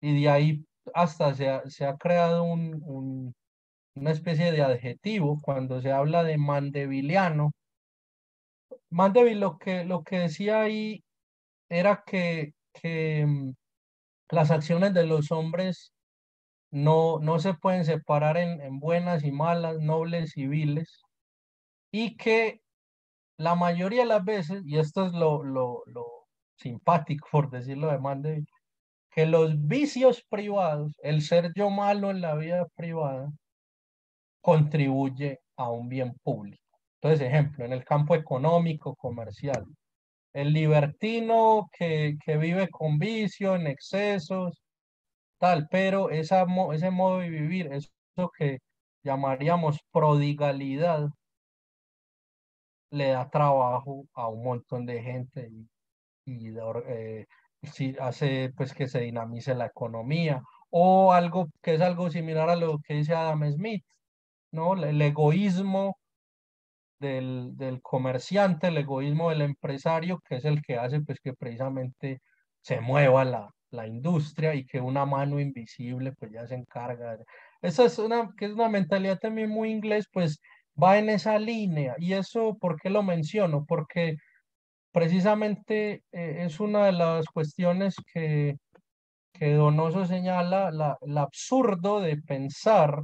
y de ahí hasta se ha creado una especie de adjetivo cuando se habla de mandeviliano. Mandeville lo que decía ahí era que las acciones de los hombres no se pueden separar en buenas y malas, nobles y viles, y que la mayoría de las veces, y esto es lo simpático, por decirlo de Mandeville, que los vicios privados, el ser yo malo en la vida privada, contribuye a un bien público. Entonces, ejemplo, en el campo económico, comercial, el libertino que vive con vicio, en excesos, tal, pero ese modo de vivir, eso que llamaríamos prodigalidad, le da trabajo a un montón de gente y sí, hace pues que se dinamice la economía. O algo que es algo similar a lo que dice Adam Smith, ¿no? El egoísmo del comerciante, el egoísmo del empresario, que es el que hace pues que precisamente se mueva la industria y que una mano invisible pues ya se encarga. Esa es que es una mentalidad también muy inglés, pues va en esa línea. Y eso, ¿por qué lo menciono? Porque precisamente es una de las cuestiones que Donoso señala, el absurdo de pensar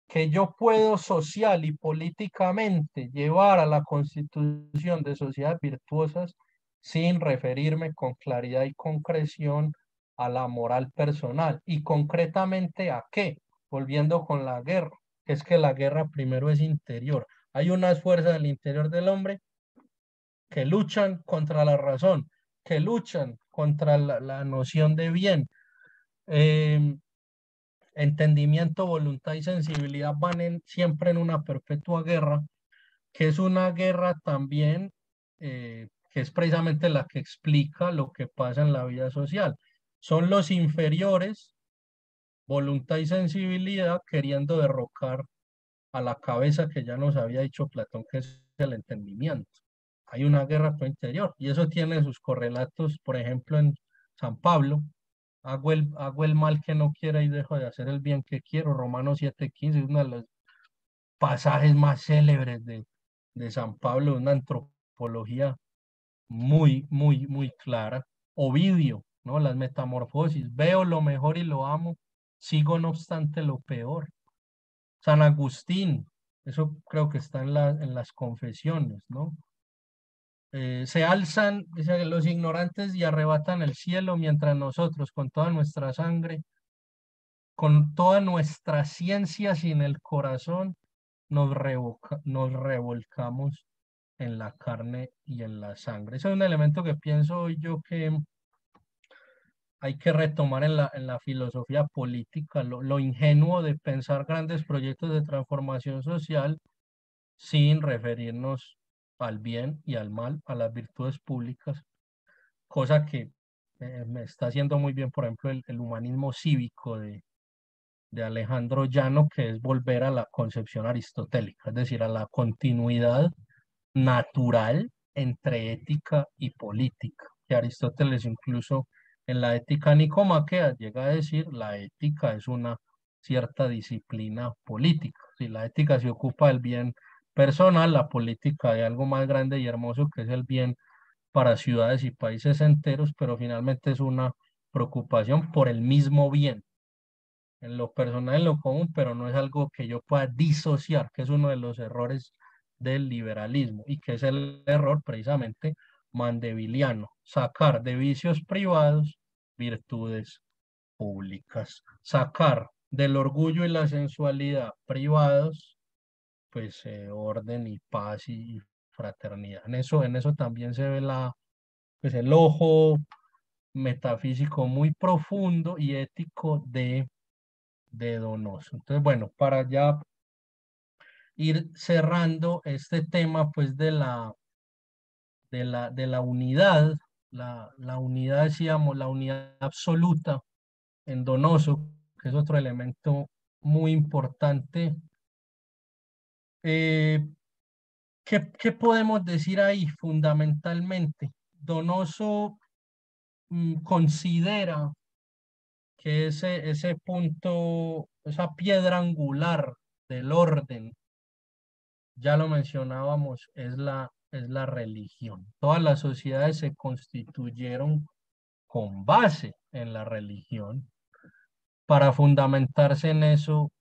que yo puedo social y políticamente llevar a la constitución de sociedades virtuosas sin referirme con claridad y concreción a la moral personal. ¿Y concretamente a qué? Volviendo con la guerra. que es que la guerra primero es interior. Hay unas fuerzas del interior del hombre que luchan contra la razón, que luchan contra la noción de bien. Eh, Entendimiento, voluntad y sensibilidad van siempre en una perpetua guerra, que es una guerra también que es precisamente la que explica lo que pasa en la vida social. Son los inferiores, voluntad y sensibilidad, queriendo derrocar a la cabeza que ya nos había dicho Platón, que es el entendimiento. Hay una guerra interior y eso tiene sus correlatos, por ejemplo, en San Pablo. Hago el mal que no quiera y dejo de hacer el bien que quiero. Romanos 7:15 es uno de los pasajes más célebres de San Pablo, una antropología muy, muy, muy clara. Ovidio, ¿no? Las metamorfosis. Veo lo mejor y lo amo, sigo no obstante lo peor. San Agustín, eso creo que está en las confesiones, ¿no? Se alzan, dice, los ignorantes y arrebatan el cielo, mientras nosotros, con toda nuestra sangre, con toda nuestra ciencia sin el corazón, nos revolcamos en la carne y en la sangre. Ese es un elemento que pienso hoy yo que hay que retomar en la filosofía política, lo ingenuo de pensar grandes proyectos de transformación social sin referirnos al bien y al mal, a las virtudes públicas, cosa que me está haciendo muy bien, por ejemplo, el humanismo cívico de Alejandro Llano, que es volver a la concepción aristotélica, es decir, a la continuidad natural entre ética y política, que Aristóteles incluso en la ética nicomaquea llega a decir la ética es una cierta disciplina política. Si la ética se ocupa del bien personal, la política de algo más grande y hermoso que es el bien para ciudades y países enteros, pero finalmente es una preocupación por el mismo bien, en lo personal, en lo común, pero no es algo que yo pueda disociar, que es uno de los errores del liberalismo y que es el error precisamente mandeviliano, sacar de vicios privados virtudes públicas, sacar del orgullo y la sensualidad privados, pues orden y paz y fraternidad. En eso también se ve pues, el ojo metafísico muy profundo y ético de Donoso. Entonces, bueno, para ya ir cerrando este tema, pues, de la unidad, la unidad, decíamos, la unidad absoluta en Donoso, que es otro elemento muy importante. ¿Qué podemos decir ahí fundamentalmente? Donoso considera que ese punto, esa piedra angular del orden, ya lo mencionábamos, es la religión. Todas las sociedades se constituyeron con base en la religión. Para fundamentarse en eso,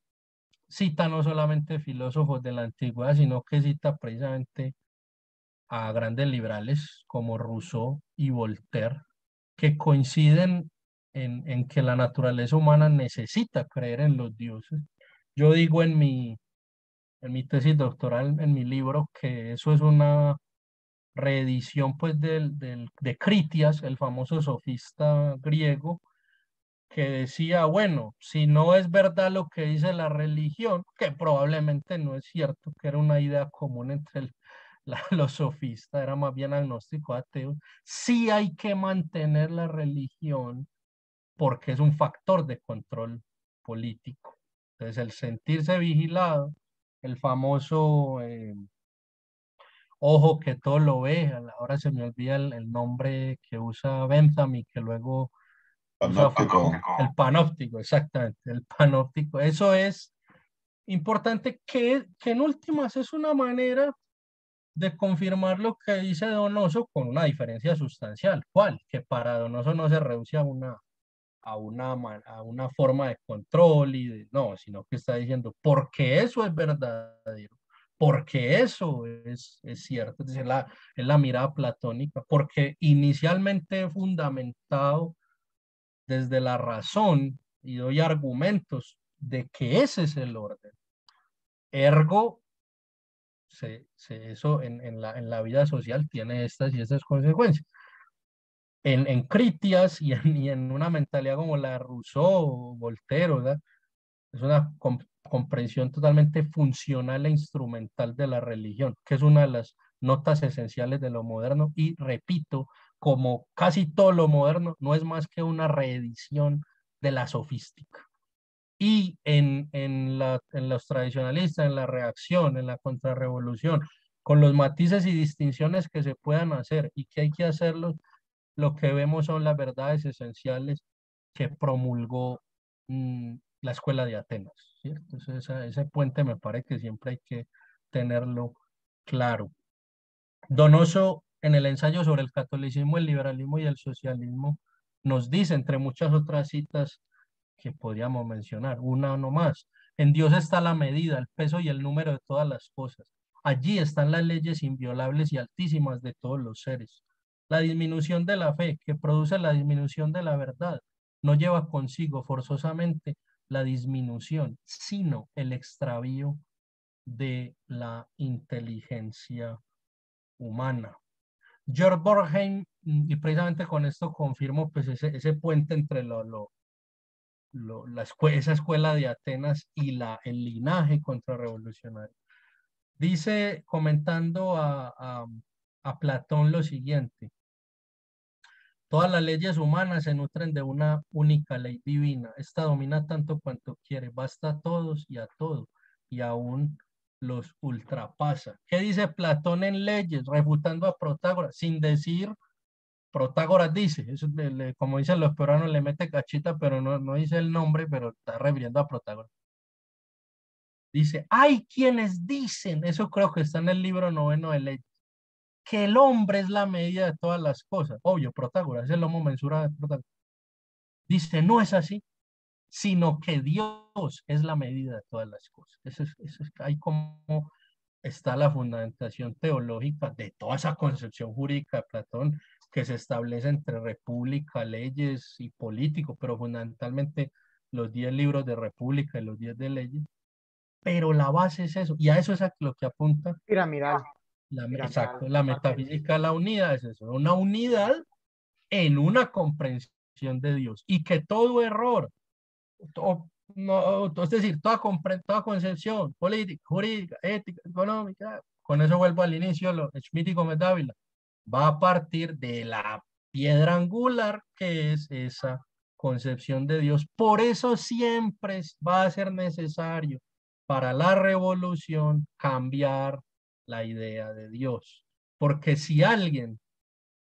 cita no solamente filósofos de la antigüedad, sino que cita precisamente a grandes liberales como Rousseau y Voltaire, que coinciden en que la naturaleza humana necesita creer en los dioses. Yo digo en mi tesis doctoral, en mi libro, que eso es una reedición pues de Critias, el famoso sofista griego, que decía, bueno, si no es verdad lo que dice la religión, que probablemente no es cierto, que era una idea común entre los sofistas, era más bien agnóstico ateo, sí hay que mantener la religión porque es un factor de control político. Entonces, el sentirse vigilado, el famoso ojo que todo lo ve, ahora se me olvida el nombre que usa Bentham y que luego usa el panóptico, exactamente, el panóptico. Eso es importante que en últimas es una manera de confirmar lo que dice Donoso con una diferencia sustancial. ¿Cuál? Que para Donoso no se reduce a una forma de control no, sino que está diciendo, porque eso es verdadero, porque eso es cierto, es decir, es la mirada platónica, porque inicialmente fundamentado desde la razón y doy argumentos de que ese es el orden. Ergo, eso en la vida social tiene estas y estas consecuencias. En Critias y en una mentalidad como la de Rousseau o Voltaire, ¿verdad? Es una comprensión totalmente funcional e instrumental de la religión, que es una de las notas esenciales de lo moderno. Y repito, como casi todo lo moderno, no es más que una reedición de la sofística. Y en los tradicionalistas, en la reacción, en la contrarrevolución, con los matices y distinciones que se puedan hacer y que hay que hacerlo, lo que vemos son las verdades esenciales que promulgó la escuela de Atenas, ¿cierto? Entonces, ese puente me parece que siempre hay que tenerlo claro. Donoso, en el ensayo sobre el catolicismo, el liberalismo y el socialismo, nos dice, entre muchas otras citas que podríamos mencionar, una o no más, en Dios está la medida, el peso y el número de todas las cosas. Allí están las leyes inviolables y altísimas de todos los seres. La disminución de la fe, que produce la disminución de la verdad, no lleva consigo forzosamente la disminución, sino el extravío de la inteligencia humana. George Bornheim, y precisamente con esto confirmo pues ese puente entre esa escuela de Atenas y el linaje contrarrevolucionario. Dice, comentando a Platón lo siguiente: todas las leyes humanas se nutren de una única ley divina. Esta domina tanto cuanto quiere, basta a todos y a todo, y aún los ultrapasa. ¿Qué dice Platón en Leyes? Refutando a Protágoras, sin decir, Protágoras dice, eso como dicen los peruanos, le mete cachita, pero no dice el nombre, pero está refiriendo a Protágoras. Dice, hay quienes dicen, eso creo que está en el libro 9 de Leyes, que el hombre es la medida de todas las cosas. Obvio, Protágoras, es el homo mensura de Protágoras. Dice, no es así, sino que Dios es la medida de todas las cosas. Ahí como está la fundamentación teológica de toda esa concepción jurídica de Platón que se establece entre república, leyes y político, pero fundamentalmente los 10 libros de república y los 10 de leyes. Pero la base es eso, y a eso es a lo que apunta Piramidal. exacto, la metafísica de la unidad es eso, una unidad en una comprensión de Dios, y que todo error, es decir, toda concepción política, jurídica, ética, económica, con eso vuelvo al inicio, lo Schmitt y Gómez Dávila, va a partir de la piedra angular que es esa concepción de Dios. Por eso siempre va a ser necesario para la revolución cambiar la idea de Dios. Porque si alguien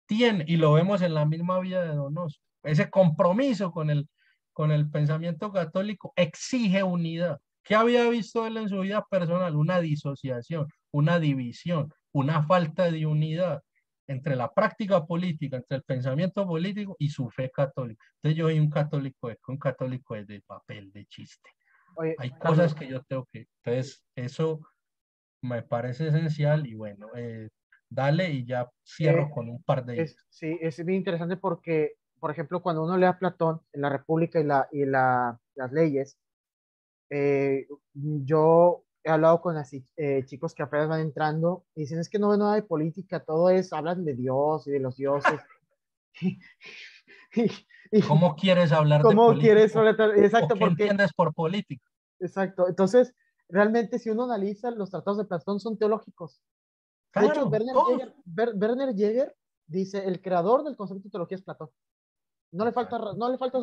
tiene, y lo vemos en la misma vida de Donoso, ese compromiso con el pensamiento católico exige unidad. ¿Qué había visto él en su vida personal? Una disociación, una división, una falta de unidad entre la práctica política, entre el pensamiento político y su fe católica. Entonces yo soy un católico de papel, de chiste. Oye, Hay Carlos, cosas que yo tengo que... Entonces eso me parece esencial y bueno, dale y ya cierro con un par de ideas. sí, es bien interesante porque, por ejemplo, cuando uno lee a Platón en la República las leyes, yo he hablado con chicos que apenas van entrando y dicen, es que no ve nada de política, todo es, hablan de Dios y de los dioses. y, ¿Cómo quieres hablar de ¿Cómo política? quieres hablar? ¿O Exacto, qué porque, entiendes por política? exacto. Entonces, realmente, si uno analiza los tratados de Platón, son teológicos. De hecho, Claro, todos. Werner Jäger dice, el creador del concepto de teología es Platón. No le falta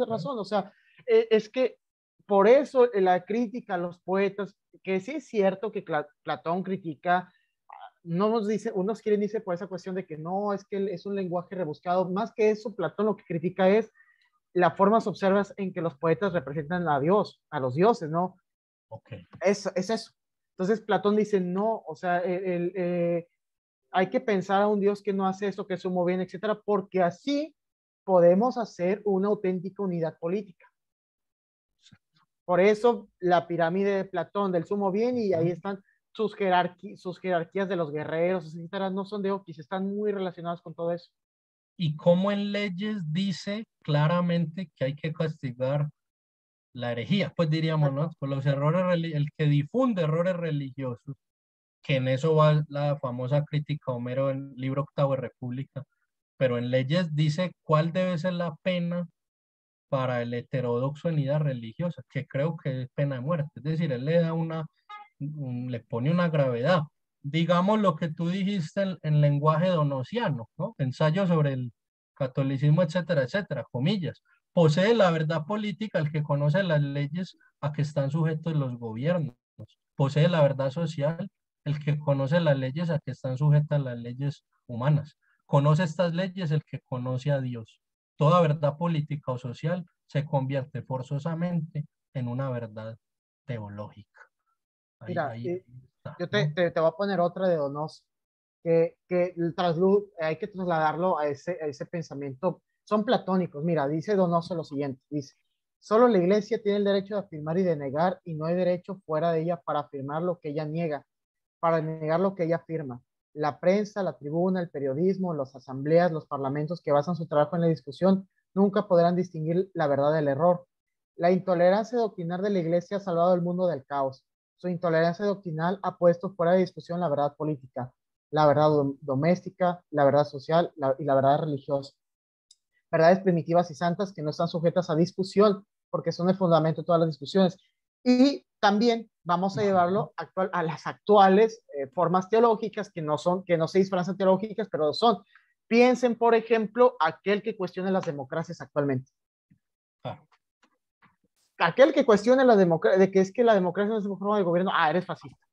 razón. O sea, es que por eso la crítica a los poetas, que sí es cierto que Platón critica, no nos dice, unos quieren dice por esa cuestión de que no, es que es un lenguaje rebuscado. Más que eso, Platón lo que critica es la forma observas en que los poetas representan a Dios, a los dioses, ¿no? Okay. Es eso. Entonces Platón dice, no, o sea, hay que pensar a un Dios que no hace eso, que sumo bien, etcétera, porque así podemos hacer una auténtica unidad política. Por eso la pirámide de Platón del sumo bien, y ahí están sus jerarquías de los guerreros, etcétera, no son de Oquis, están muy relacionadas con todo eso. Y como en Leyes dice claramente que hay que castigar la herejía, pues diríamos, ¿no? Por los errores, el que difunde errores religiosos, que en eso va la famosa crítica a Homero en el libro octavo de República, pero en leyes dice cuál debe ser la pena para el heterodoxo en ida religiosa, que creo que es pena de muerte. Es decir, él le da le pone una gravedad. Digamos lo que tú dijiste en lenguaje donosiano, ¿no? Ensayo sobre el catolicismo, etcétera, etcétera, comillas. Posee la verdad política el que conoce las leyes a que están sujetos los gobiernos. Posee la verdad social el que conoce las leyes a que están sujetas las leyes humanas. Conoce estas leyes el que conoce a Dios. Toda verdad política o social se convierte forzosamente en una verdad teológica. Mira, Ahí está, yo ¿no? te voy a poner otra de Donoso, que hay que trasladarlo a ese pensamiento. Son platónicos. Mira, dice Donoso lo siguiente, dice, solo la iglesia tiene el derecho de afirmar y de negar, y no hay derecho fuera de ella para afirmar lo que ella niega, para negar lo que ella afirma. La prensa, la tribuna, el periodismo, las asambleas, los parlamentos que basan su trabajo en la discusión nunca podrán distinguir la verdad del error. La intolerancia doctrinal de la iglesia ha salvado el mundo del caos. Su intolerancia doctrinal ha puesto fuera de discusión la verdad política, la verdad doméstica, la verdad social y la verdad religiosa. Verdades primitivas y santas que no están sujetas a discusión porque son el fundamento de todas las discusiones. Y también vamos a llevarlo a las actuales formas teológicas que no se disfrazan teológicas, pero son. Piensen, por ejemplo, aquel que cuestione las democracias actualmente. Ah, Aquel que cuestione la democracia, de que es que la democracia no es una forma de gobierno, eres fascista.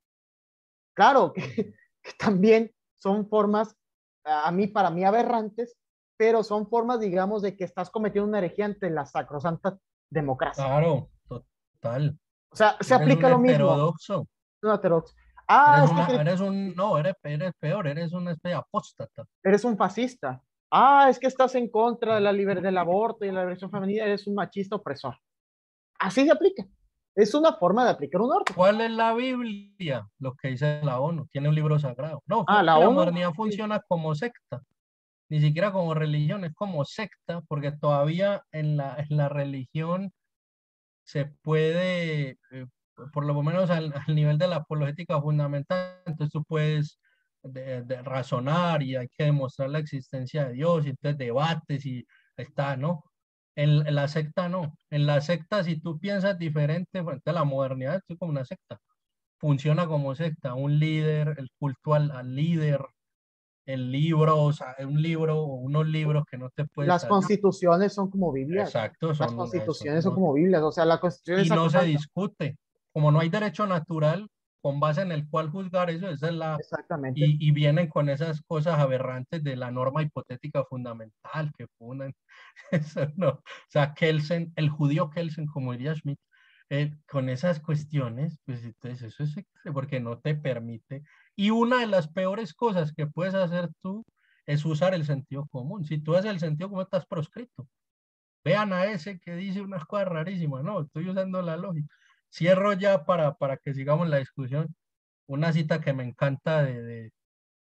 Claro, que también son formas, para mí aberrantes, pero son formas, digamos, de que estás cometiendo una herejía ante la sacrosanta democracia. claro, total. O sea, se Eres un aplica lo mismo. heterodoxo. Un heterodoxo. Eres Es que eres peor, eres una especie de apóstata. eres un fascista. Es que estás en contra de la del aborto y la liberación femenina, eres un machista opresor. Así se aplica. Es una forma de aplicar un orden. ¿Cuál es la Biblia? Lo que dice la ONU. Tiene un libro sagrado. No, La la ONU, modernidad sí. funciona como secta. Ni siquiera como religión, es como secta, porque todavía en la religión se puede, por lo menos al nivel de la apologética fundamental, entonces tú puedes de razonar y hay que demostrar la existencia de Dios, y entonces debates y está, ¿no? En la secta no. En la secta, si tú piensas diferente frente a la modernidad, es como una secta. Funciona como secta, un líder, el culto al líder, el libro, o sea, un libro o unos libros que no te puedes Las salir. constituciones son como Biblias. Exacto, Las son eso, constituciones son no, como Biblias. O sea, la constitución es y no se sacrosanta. discute. Como no hay derecho natural con base en el cual juzgar eso, esa es Exactamente. y vienen con esas cosas aberrantes de la norma hipotética fundamental que fundan. Eso no. O sea, Kelsen, el judío Kelsen, como diría Schmidt, con esas cuestiones, pues entonces eso es porque no te permite. Y una de las peores cosas que puedes hacer tú es usar el sentido común. Si tú haces el sentido común, estás proscrito. Vean a ese que dice unas cosas rarísimas, no, estoy usando la lógica. Cierro ya para que sigamos la discusión. Una cita que me encanta de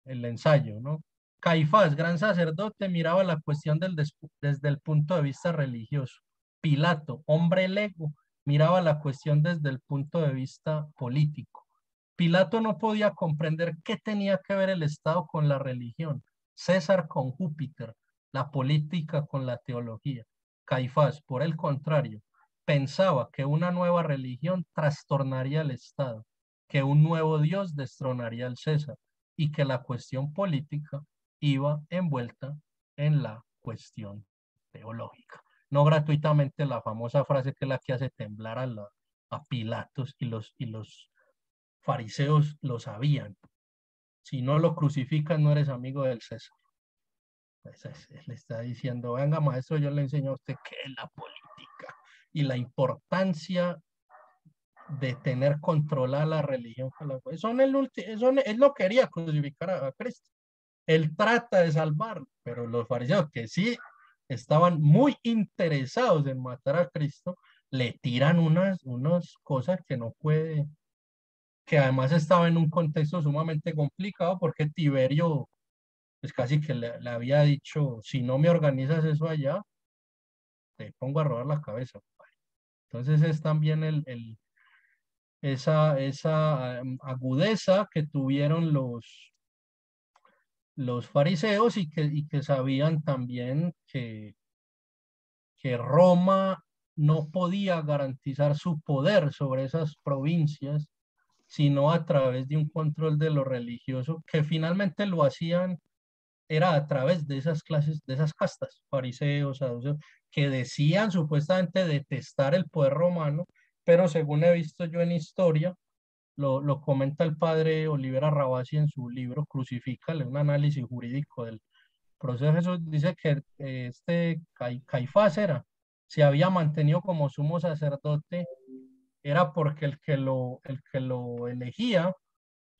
el ensayo, ¿no? Caifás, gran sacerdote, miraba la cuestión desde el punto de vista religioso. Pilato, hombre lego, miraba la cuestión desde el punto de vista político. Pilato no podía comprender qué tenía que ver el Estado con la religión, César con Júpiter, la política con la teología. Caifás, por el contrario, pensaba que una nueva religión trastornaría el Estado, que un nuevo Dios destronaría al César y que la cuestión política iba envuelta en la cuestión teológica. No gratuitamente la famosa frase que es la que hace temblar a Pilatos y los fariseos lo sabían. Si no lo crucificas, no eres amigo del César. Él le está diciendo, venga maestro, yo le enseño a usted qué es la política y la importancia de tener controlada la religión. Él no quería crucificar a Cristo. Él trata de salvarlo, pero los fariseos que sí estaban muy interesados en matar a Cristo, le tiran unas cosas que no puede, que además estaba en un contexto sumamente complicado porque Tiberio, pues casi que le había dicho, si no me organizas eso allá, te pongo a robar la cabeza. Entonces es también esa agudeza que tuvieron los fariseos y que sabían también que Roma no podía garantizar su poder sobre esas provincias, sino a través de un control de lo religioso, que finalmente lo hacían, era a través de esas clases, de esas castas, fariseos, saduceos, que decían supuestamente detestar el poder romano, pero según he visto yo en historia, lo comenta el padre Olivera Rabasi en su libro Crucifícale, un análisis jurídico del proceso de Jesús, dice que Caifás se había mantenido como sumo sacerdote, era porque el que lo elegía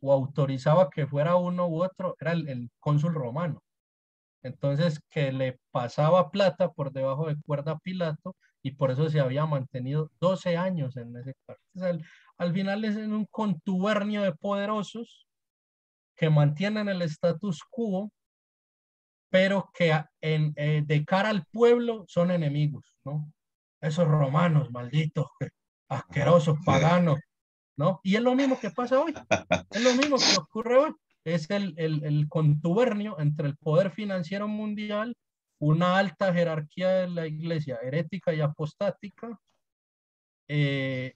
o autorizaba que fuera uno u otro era el cónsul romano. Entonces, que le pasaba plata por debajo de cuerda a Pilato y por eso se había mantenido 12 años en ese cargo. Al final es en un contubernio de poderosos que mantienen el status quo, pero que de cara al pueblo son enemigos, ¿no? Esos romanos, malditos, asquerosos, paganos, ¿no? Y es lo mismo que pasa hoy, es lo mismo que ocurre hoy. Es el contubernio entre el poder financiero mundial, una alta jerarquía de la iglesia herética y apostática, que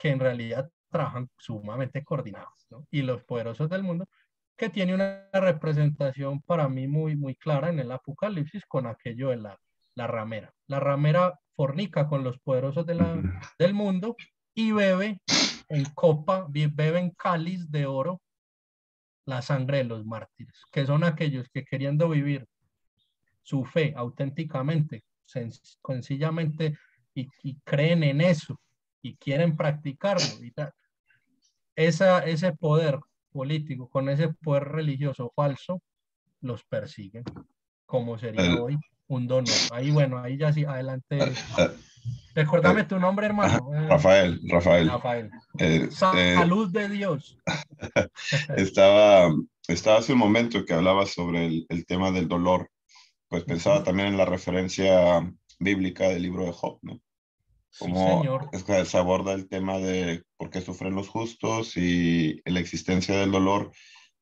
en realidad trabajan sumamente coordinados, ¿no? Y los poderosos del mundo, que tiene una representación para mí muy, muy clara en el Apocalipsis con aquello de la ramera. La ramera fornica con los poderosos del mundo y bebe en copa, bebe en cáliz de oro la sangre de los mártires, que son aquellos que queriendo vivir su fe auténticamente, sencillamente, y creen en eso, y quieren practicarlo, y tal. Ese poder político con ese poder religioso falso, los persiguen, como sería El, hoy un dono. Ahí, bueno, ahí ya sí, adelante. eh, Recuérdame tu nombre, hermano. Rafael. Rafael. Eh, eh, Salud de Dios. estaba, estaba hace un momento que hablaba sobre el tema del dolor, pues pensaba también en la referencia bíblica del libro de Job, ¿no? Sí, Como señor. es que se aborda el tema de por qué sufren los justos y la existencia del dolor,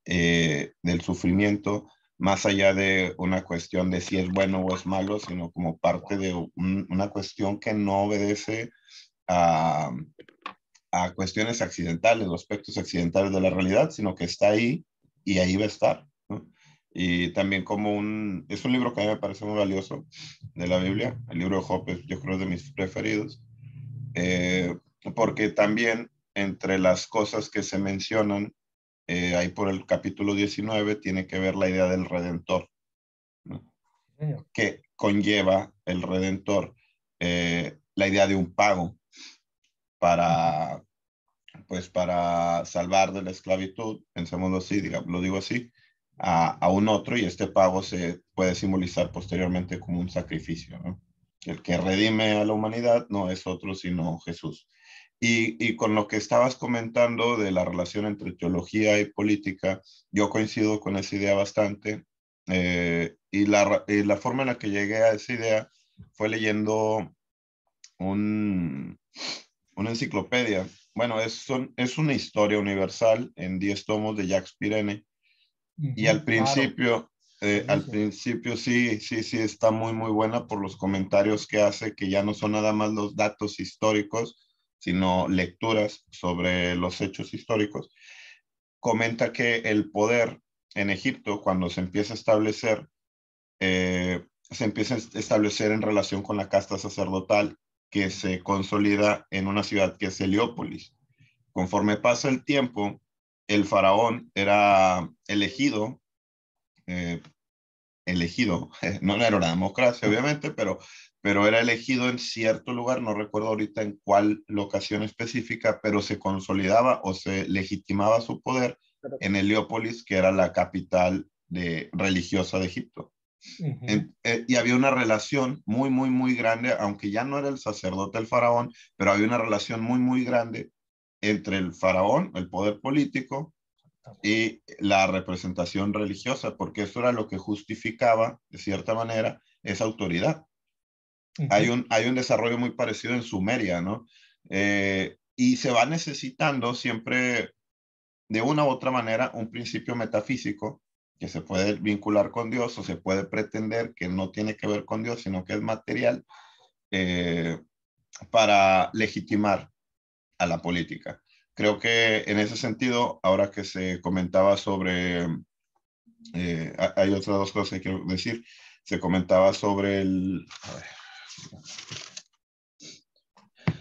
del sufrimiento, más allá de una cuestión de si es bueno o es malo, sino como parte de una cuestión que no obedece a, a cuestiones accidentales o aspectos accidentales de la realidad, sino que está ahí y ahí va a estar, ¿no? Y también es un libro que a mí me parece muy valioso de la Biblia. El libro de Job yo creo es de mis preferidos, eh, porque también entre las cosas que se mencionan ahí por el capítulo 19 tiene que ver la idea del Redentor, ¿no? Señor. Que conlleva el Redentor, la idea de un pago para, pues para salvar de la esclavitud, pensémoslo así, digamos, lo digo así, a un otro, y este pago se puede simbolizar posteriormente como un sacrificio, ¿no? El que redime a la humanidad no es otro sino Jesús. Y con lo que estabas comentando de la relación entre teología y política, yo coincido con esa idea bastante. Y la forma en la que llegué a esa idea fue leyendo un, una enciclopedia. Bueno, es una historia universal en 10 tomos de Jacques Pirene. Y Claro. al principio sí, sí, sí, está muy, muy buena por los comentarios que hace, que ya no son nada más los datos históricos, sino lecturas sobre los hechos históricos. Comenta que el poder en Egipto, cuando se empieza a establecer en relación con la casta sacerdotal, que se consolida en una ciudad que es Heliópolis. Conforme pasa el tiempo, el faraón era elegido, eh, no era una democracia obviamente, pero era elegido en cierto lugar, no recuerdo ahorita en cuál locación específica, pero se consolidaba o se legitimaba su poder en Heliópolis, que era la capital religiosa de Egipto. Y había una relación muy, muy, muy grande, aunque ya no era el sacerdote el faraón, pero había una relación muy, muy grande entre el faraón, el poder político, y la representación religiosa, porque eso era lo que justificaba, de cierta manera, esa autoridad. Hay un desarrollo muy parecido en Sumeria, ¿no? Y se va necesitando siempre, de una u otra manera, un principio metafísico que se puede vincular con Dios o se puede pretender que no tiene que ver con Dios, sino que es material, para legitimar a la política. Creo que en ese sentido, ahora que se comentaba sobre, hay otras dos cosas que quiero decir, se comentaba sobre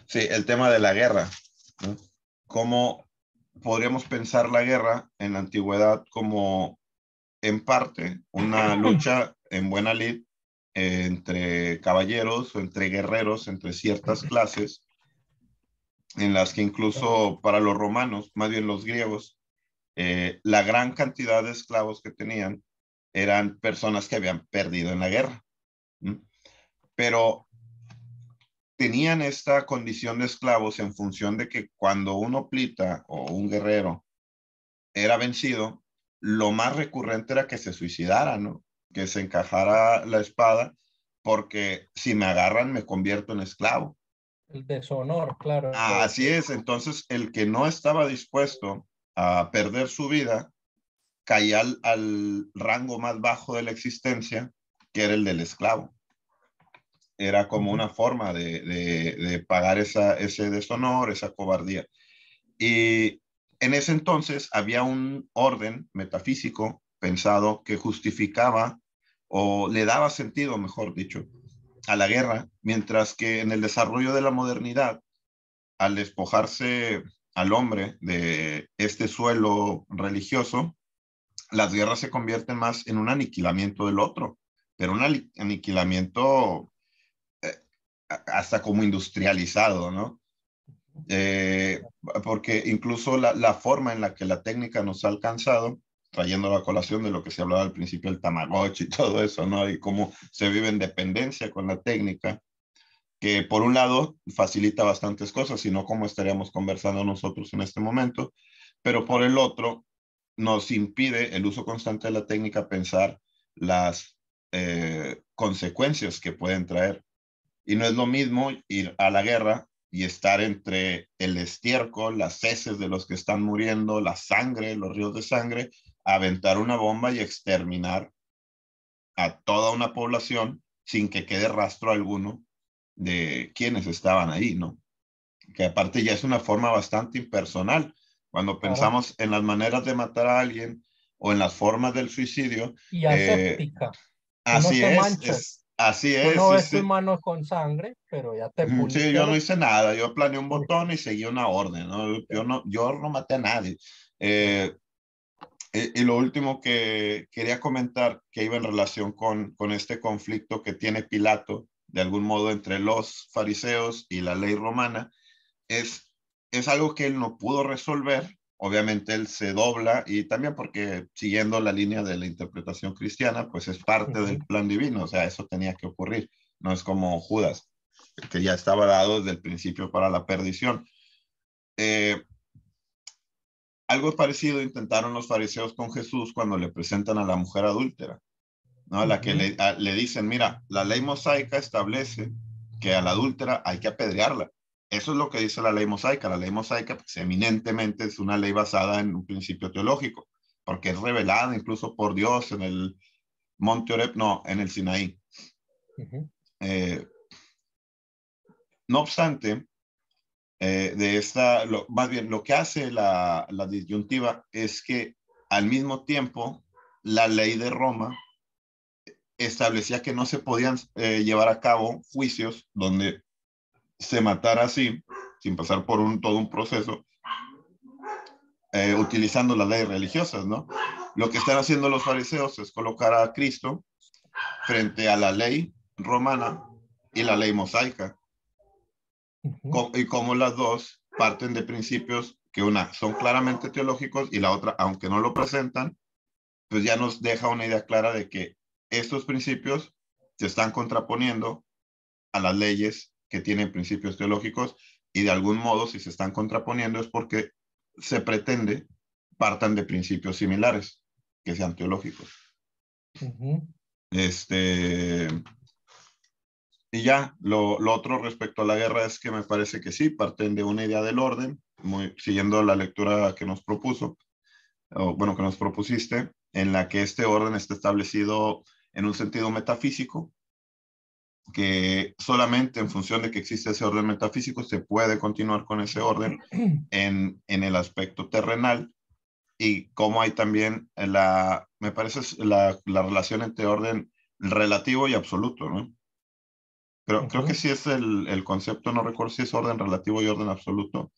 sí, el tema de la guerra, ¿no? Cómo podríamos pensar la guerra en la antigüedad como, en parte, una lucha en buena lid entre caballeros o entre guerreros, entre ciertas clases, en las que incluso para los romanos, más bien los griegos, la gran cantidad de esclavos que tenían eran personas que habían perdido en la guerra. ¿Mm? Pero tenían esta condición de esclavos en función de que cuando un hoplita o un guerrero era vencido, lo más recurrente era que se suicidara, ¿no? Que se encajara la espada, porque si me agarran me convierto en esclavo. El deshonor, claro. Así es, entonces el que no estaba dispuesto a perder su vida caía al rango más bajo de la existencia, que era el del esclavo. Era como una forma de pagar ese deshonor, esa cobardía. Y en ese entonces había un orden metafísico pensado que justificaba o le daba sentido, mejor dicho, a la guerra, mientras que en el desarrollo de la modernidad, al despojarse al hombre de este suelo religioso, las guerras se convierten más en un aniquilamiento del otro, pero un aniquilamiento hasta como industrializado, ¿no? Porque incluso la forma en la que la técnica nos ha alcanzado, trayendo la colación de lo que se hablaba al principio, el Tamagotchi y todo eso, ¿no? Y cómo se vive en dependencia con la técnica, que por un lado facilita bastantes cosas, y no como estaríamos conversando nosotros en este momento, pero por el otro nos impide el uso constante de la técnica pensar las consecuencias que pueden traer. Y no es lo mismo ir a la guerra y estar entre el estiércol, las heces de los que están muriendo, la sangre, los ríos de sangre, aventar una bomba y exterminar a toda una población sin que quede rastro alguno de quienes estaban ahí, ¿no? Que aparte ya es una forma bastante impersonal. Cuando pensamos en las maneras de matar a alguien o en las formas del suicidio, Y aséptica. así así Tú es, no sí, ves tus sí. manos con sangre, pero ya te Sí, puliste. yo no hice nada, yo planeé un botón y seguí una orden, ¿no? Yo no maté a nadie. Y lo último que quería comentar, que iba en relación con este conflicto que tiene Pilato, de algún modo, entre los fariseos y la ley romana, es algo que él no pudo resolver. Obviamente él se dobla, y también porque siguiendo la línea de la interpretación cristiana, pues es parte del plan divino, o sea, eso tenía que ocurrir. No es como Judas, que ya estaba dado desde el principio para la perdición. Algo parecido intentaron los fariseos con Jesús cuando le presentan a la mujer adúltera, ¿no? A la que le dicen, mira, la ley mosaica establece que a la adúltera hay que apedrearla. Eso es lo que dice la ley mosaica. La ley mosaica, pues, eminentemente es una ley basada en un principio teológico, porque es revelada incluso por Dios en el Monte Oreb, no, en el Sinaí. No obstante, más bien lo que hace la disyuntiva es que al mismo tiempo la ley de Roma establecía que no se podían llevar a cabo juicios donde se matara así, sin pasar por todo un proceso, utilizando las leyes religiosas, ¿no? Lo que están haciendo los fariseos es colocar a Cristo frente a la ley romana y la ley mosaica. Y como las dos parten de principios que una son claramente teológicos y la otra, aunque no lo presentan, pues ya nos deja una idea clara de que estos principios se están contraponiendo a las leyes que tienen principios teológicos, y de algún modo, si se están contraponiendo es porque se pretende partan de principios similares que sean teológicos. Y ya, lo otro respecto a la guerra es que me parece que sí, parten de una idea del orden, siguiendo la lectura que nos propuso, o bueno, que nos propusiste, en la que este orden está establecido en un sentido metafísico, que solamente en función de que existe ese orden metafísico se puede continuar con ese orden en el aspecto terrenal, y cómo hay también me parece la relación entre orden relativo y absoluto, ¿no? Creo que sí es el concepto, no recuerdo si es orden relativo y orden absoluto,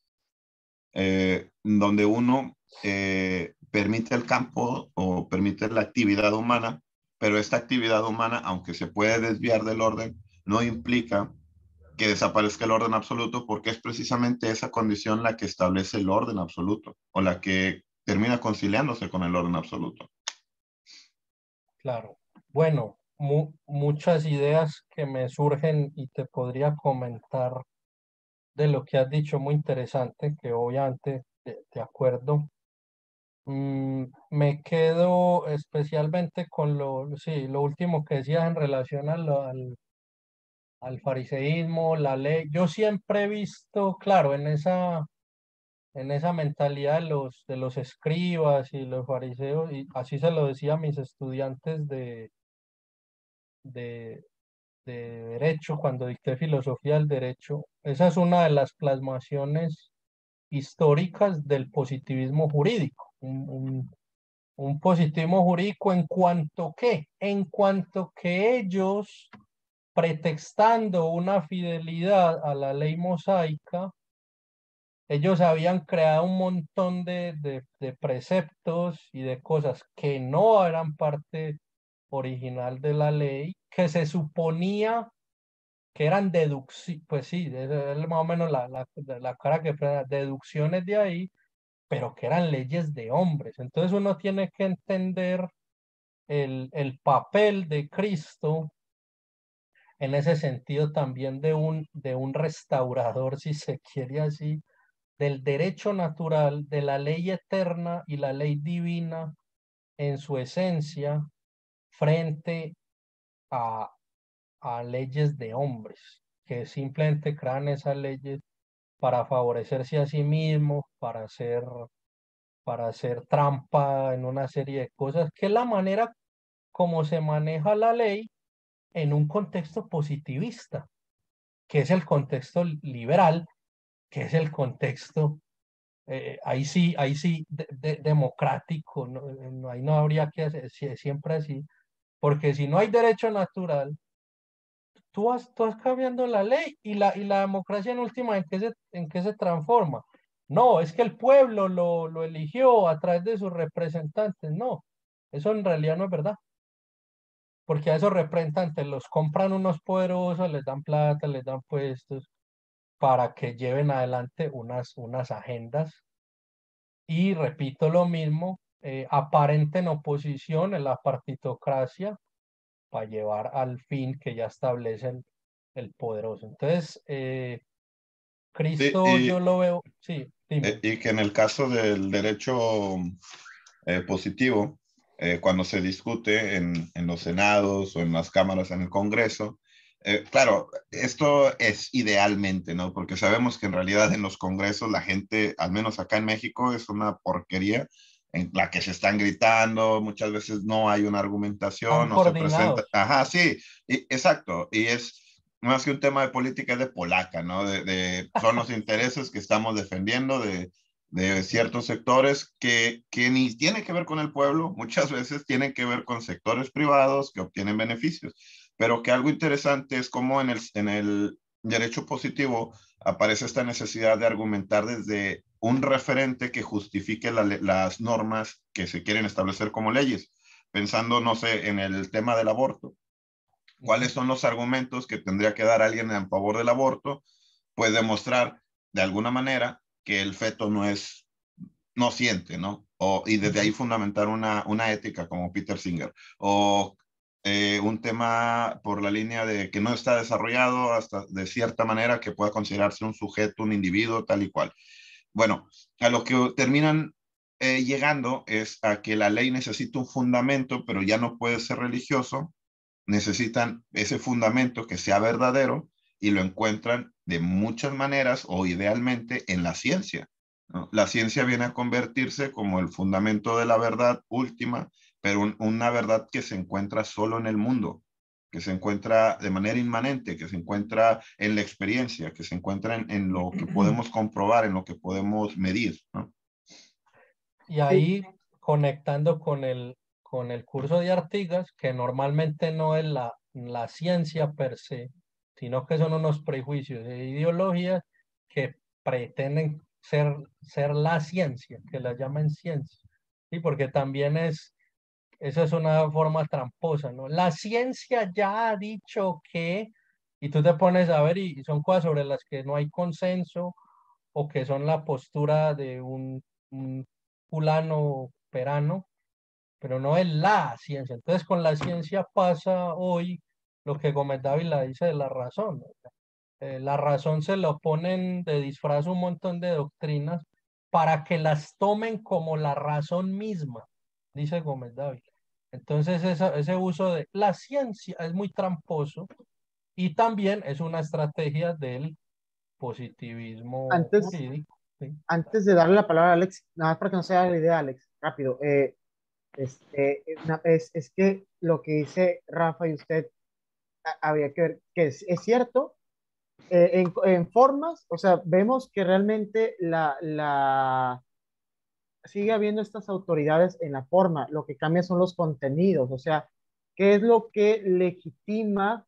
donde uno permite el campo o permite la actividad humana, pero esta actividad humana, aunque se puede desviar del orden, no implica que desaparezca el orden absoluto, porque es precisamente esa condición la que establece el orden absoluto o la que termina conciliándose con el orden absoluto. Claro. Bueno, muchas ideas que me surgen y te podría comentar de lo que has dicho, muy interesante, que obviamente de acuerdo. Me quedo especialmente con sí, lo último que decías en relación al fariseísmo, la ley. Yo siempre he visto, claro, en esa mentalidad de los escribas y los fariseos, y así se lo decía a mis estudiantes de, de derecho cuando dicté filosofía del derecho. Esa es una de las plasmaciones históricas del positivismo jurídico. Un positivismo jurídico en cuanto que ellos, pretextando una fidelidad a la ley mosaica, ellos habían creado un montón de preceptos y de cosas que no eran parte original de la ley, que se suponía que eran deducciones, pues sí, esa es más o menos la cara que deducciones de ahí, pero que eran leyes de hombres. Entonces uno tiene que entender el papel de Cristo en ese sentido también de un restaurador, si se quiere así, del derecho natural, de la ley eterna y la ley divina en su esencia frente a, a leyes de hombres, que simplemente crean esas leyes para favorecerse a sí mismos, para hacer trampa en una serie de cosas, que es la manera como se maneja la ley en un contexto positivista, que es el contexto liberal, que es el contexto, ahí sí, democrático, ¿no? Ahí no habría que hacer siempre así, porque si no hay derecho natural, tú vas cambiando la ley y la democracia en última, en qué se transforma? No, es que el pueblo lo eligió a través de sus representantes. No, eso en realidad no es verdad, porque a esos representantes los compran unos poderosos, les dan plata, les dan puestos para que lleven adelante unas agendas. Y repito lo mismo, aparenten oposición en la partitocracia para llevar al fin que ya establecen el poderoso. Entonces, Sí, Cristo yo lo veo, sí, dime. y que en el caso del derecho positivo, cuando se discute en los senados o en las cámaras en el Congreso, claro, esto es idealmente, ¿no? Porque sabemos que en realidad en los congresos la gente, al menos acá en México, es una porquería en la que se están gritando, muchas veces no hay una argumentación, Están no se presenta. coordinados. Ajá, sí, exacto. Y es más que un tema de política, es de polaca, ¿no? Son los intereses que estamos defendiendo de ciertos sectores que ni tienen que ver con el pueblo, muchas veces tienen que ver con sectores privados que obtienen beneficios, pero que algo interesante es cómo en el derecho positivo aparece esta necesidad de argumentar desde un referente que justifique las normas que se quieren establecer como leyes, pensando, no sé, en el tema del aborto. ¿Cuáles son los argumentos que tendría que dar alguien en favor del aborto? Pues demostrar de alguna manera que el feto no siente, ¿no? Y desde ahí fundamentar una ética como Peter Singer. O un tema por la línea de que no está desarrollado hasta de cierta manera que pueda considerarse un sujeto, un individuo, tal y cual. Bueno, a lo que terminan llegando es a que la ley necesita un fundamento, pero ya no puede ser religioso, necesitan ese fundamento que sea verdadero y lo encuentran de muchas maneras o idealmente en la ciencia, ¿no? La ciencia viene a convertirse como el fundamento de la verdad última, pero una verdad que se encuentra solo en el mundo, que se encuentra de manera inmanente, que se encuentra en la experiencia, que se encuentra en lo que podemos comprobar, en lo que podemos medir, ¿no? Y ahí conectando con el curso de Artigas, que normalmente no es la ciencia per se, sino que son unos prejuicios e ideologías que pretenden ser la ciencia, que la llaman ciencia. Sí, porque también esa es una forma tramposa, ¿no? La ciencia ya ha dicho que, y tú te pones a ver y son cosas sobre las que no hay consenso o que son la postura de un fulano perano, pero no es la ciencia. Entonces con la ciencia pasa hoy lo que Gómez Dávila dice de la razón, ¿no? La razón se lo ponen de disfraz un montón de doctrinas para que las tomen como la razón misma, dice Gómez Dávila. Entonces ese uso de la ciencia es muy tramposo y también es una estrategia del positivismo Antes, jurídico. ¿Sí? antes de darle la palabra a Alex, nada más para que no se haga la idea, Alex, rápido. Es que lo que dice Rafa y usted habría que ver que es cierto. En formas, o sea, vemos que realmente sigue habiendo estas autoridades en la forma, lo que cambia son los contenidos, o sea, qué es lo que legitima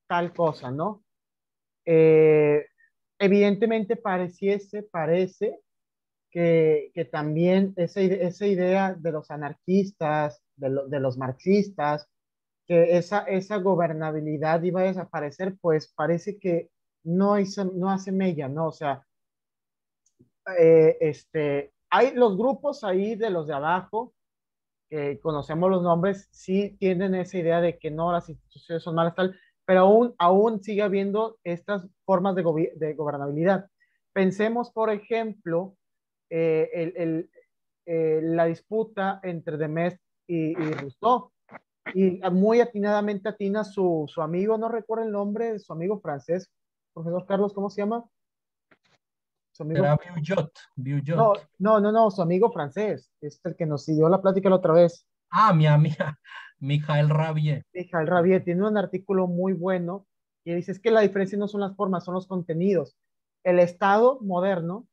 tal cosa, ¿no? Eh, Evidentemente parece que también esa idea de los anarquistas, de los marxistas, que esa gobernabilidad iba a desaparecer, pues parece que no hace mella, ¿no? O sea, hay los grupos ahí de los de abajo, que conocemos los nombres, sí tienen esa idea de que no, las instituciones son malas, tal, pero aún sigue habiendo estas formas de gobernabilidad. Pensemos, por ejemplo, la disputa entre Demest y Rousseau, y muy atinadamente atina su amigo, no recuerdo el nombre de su amigo francés, profesor Carlos, ¿cómo se llama? Su amigo. Será Vieux, No, no, no, no, su amigo francés, es el que nos siguió la plática la otra vez. Ah, mi amiga, Michael Rabier. Michael Rabier tiene un artículo muy bueno y dice es que la diferencia no son las formas, son los contenidos. El Estado moderno,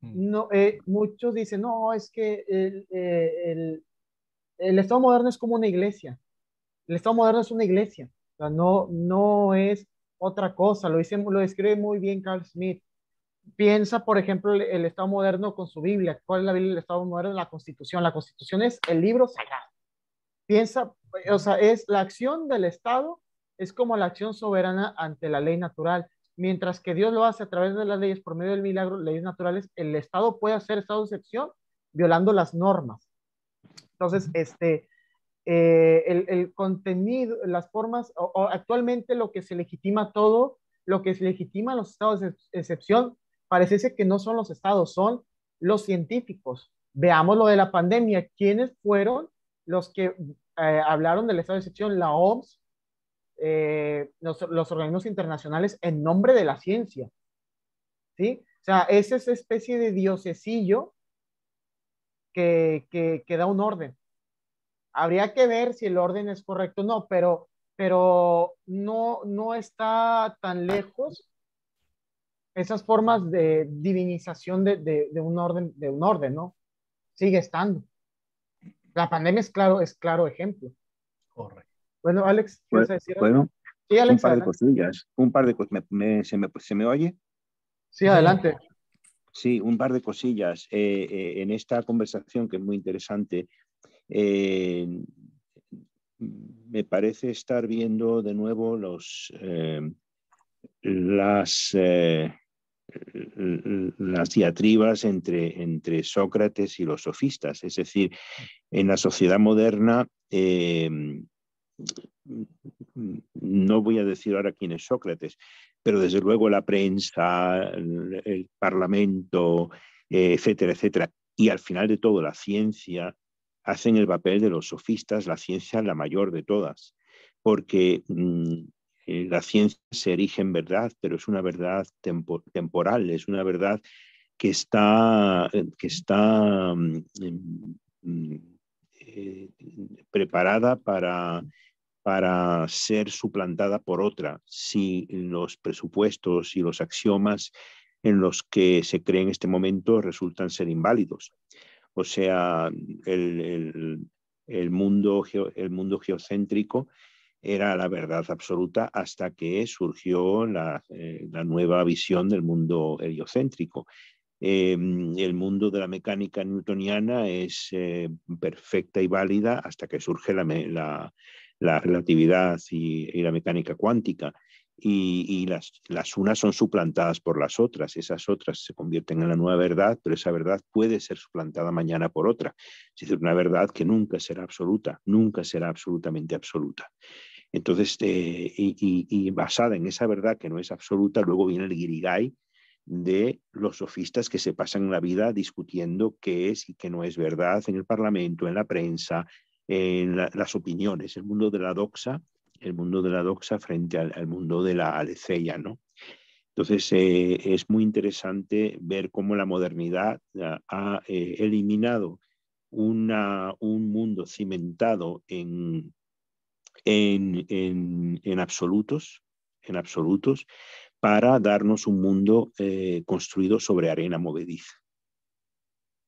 no, muchos dicen, no, es que el Estado moderno es como una iglesia. El Estado moderno es una iglesia, o sea, no es otra cosa, lo describe muy bien Carl Smith. Piensa, por ejemplo, el Estado moderno con su Biblia. ¿Cuál es la Biblia del Estado moderno? La Constitución. La Constitución es el libro sagrado. Piensa, o sea, es la acción del Estado, es como la acción soberana ante la ley natural. Mientras que Dios lo hace a través de las leyes, por medio del milagro, leyes naturales, el Estado puede hacer estado de excepción violando las normas. Entonces, el contenido, las formas, o actualmente lo que se legitima todo, lo que se legitima los estados de excepción, parece que no son los estados, son los científicos. Veamos lo de la pandemia. ¿Quiénes fueron los que hablaron del estado de excepción? La OMS, los organismos internacionales en nombre de la ciencia. ¿Sí? O sea, es esa especie de diosesillo que da un orden. Habría que ver si el orden es correcto o no, pero no está tan lejos esas formas de divinización de un orden, ¿no? Sigue estando. La pandemia es claro ejemplo. Correcto. Bueno, Alex, ¿quieres decir algo? Bueno, Sí, Alex, un par de adelante. cosillas, un par de cosas. ¿Se me oye? Sí, adelante. Sí, un par de cosillas. En esta conversación, que es muy interesante, me parece estar viendo de nuevo las diatribas entre Sócrates y los sofistas. Es decir, en la sociedad moderna, no voy a decir ahora quién es Sócrates, pero desde luego la prensa, el parlamento, etcétera, etcétera, y al final de todo la ciencia, hacen el papel de los sofistas, la ciencia la mayor de todas. porque la ciencia se erige en verdad, pero es una verdad temporal, es una verdad que está preparada para ser suplantada por otra, si los presupuestos y los axiomas en los que se cree en este momento resultan ser inválidos. O sea, el mundo geocéntrico era la verdad absoluta hasta que surgió la nueva visión del mundo heliocéntrico. El mundo de la mecánica newtoniana es perfecta y válida hasta que surge la relatividad y la mecánica cuántica. Y las unas son suplantadas por las otras. Esas otras se convierten en la nueva verdad, pero esa verdad puede ser suplantada mañana por otra. Es decir, una verdad que nunca será absoluta, nunca será absolutamente absoluta. Entonces, y basada en esa verdad que no es absoluta, luego viene el guirigay de los sofistas que se pasan la vida discutiendo qué es y qué no es verdad en el Parlamento, en la prensa, en las opiniones, el mundo de la doxa frente al mundo de la aletheia, ¿no? Entonces, es muy interesante ver cómo la modernidad ha eliminado un mundo cimentado en absolutos, para darnos un mundo construido sobre arena movediza.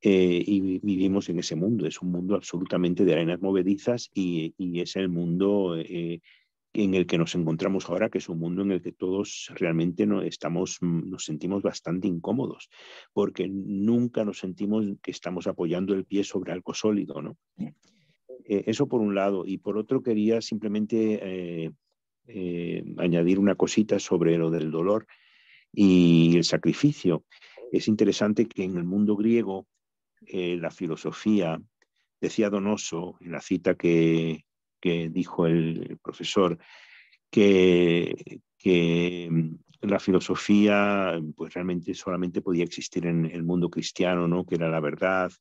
Y vivimos en ese mundo, es un mundo absolutamente de arenas movedizas y es el mundo en el que nos encontramos ahora, que es un mundo en el que todos realmente nos sentimos bastante incómodos, porque nunca nos sentimos que estamos apoyando el pie sobre algo sólido, ¿no? Eso por un lado. Y por otro quería simplemente añadir una cosita sobre lo del dolor y el sacrificio. Es interesante que en el mundo griego la filosofía, decía Donoso en la cita que dijo el profesor, que la filosofía pues realmente solamente podía existir en el mundo cristiano, ¿no? Que era la verdad,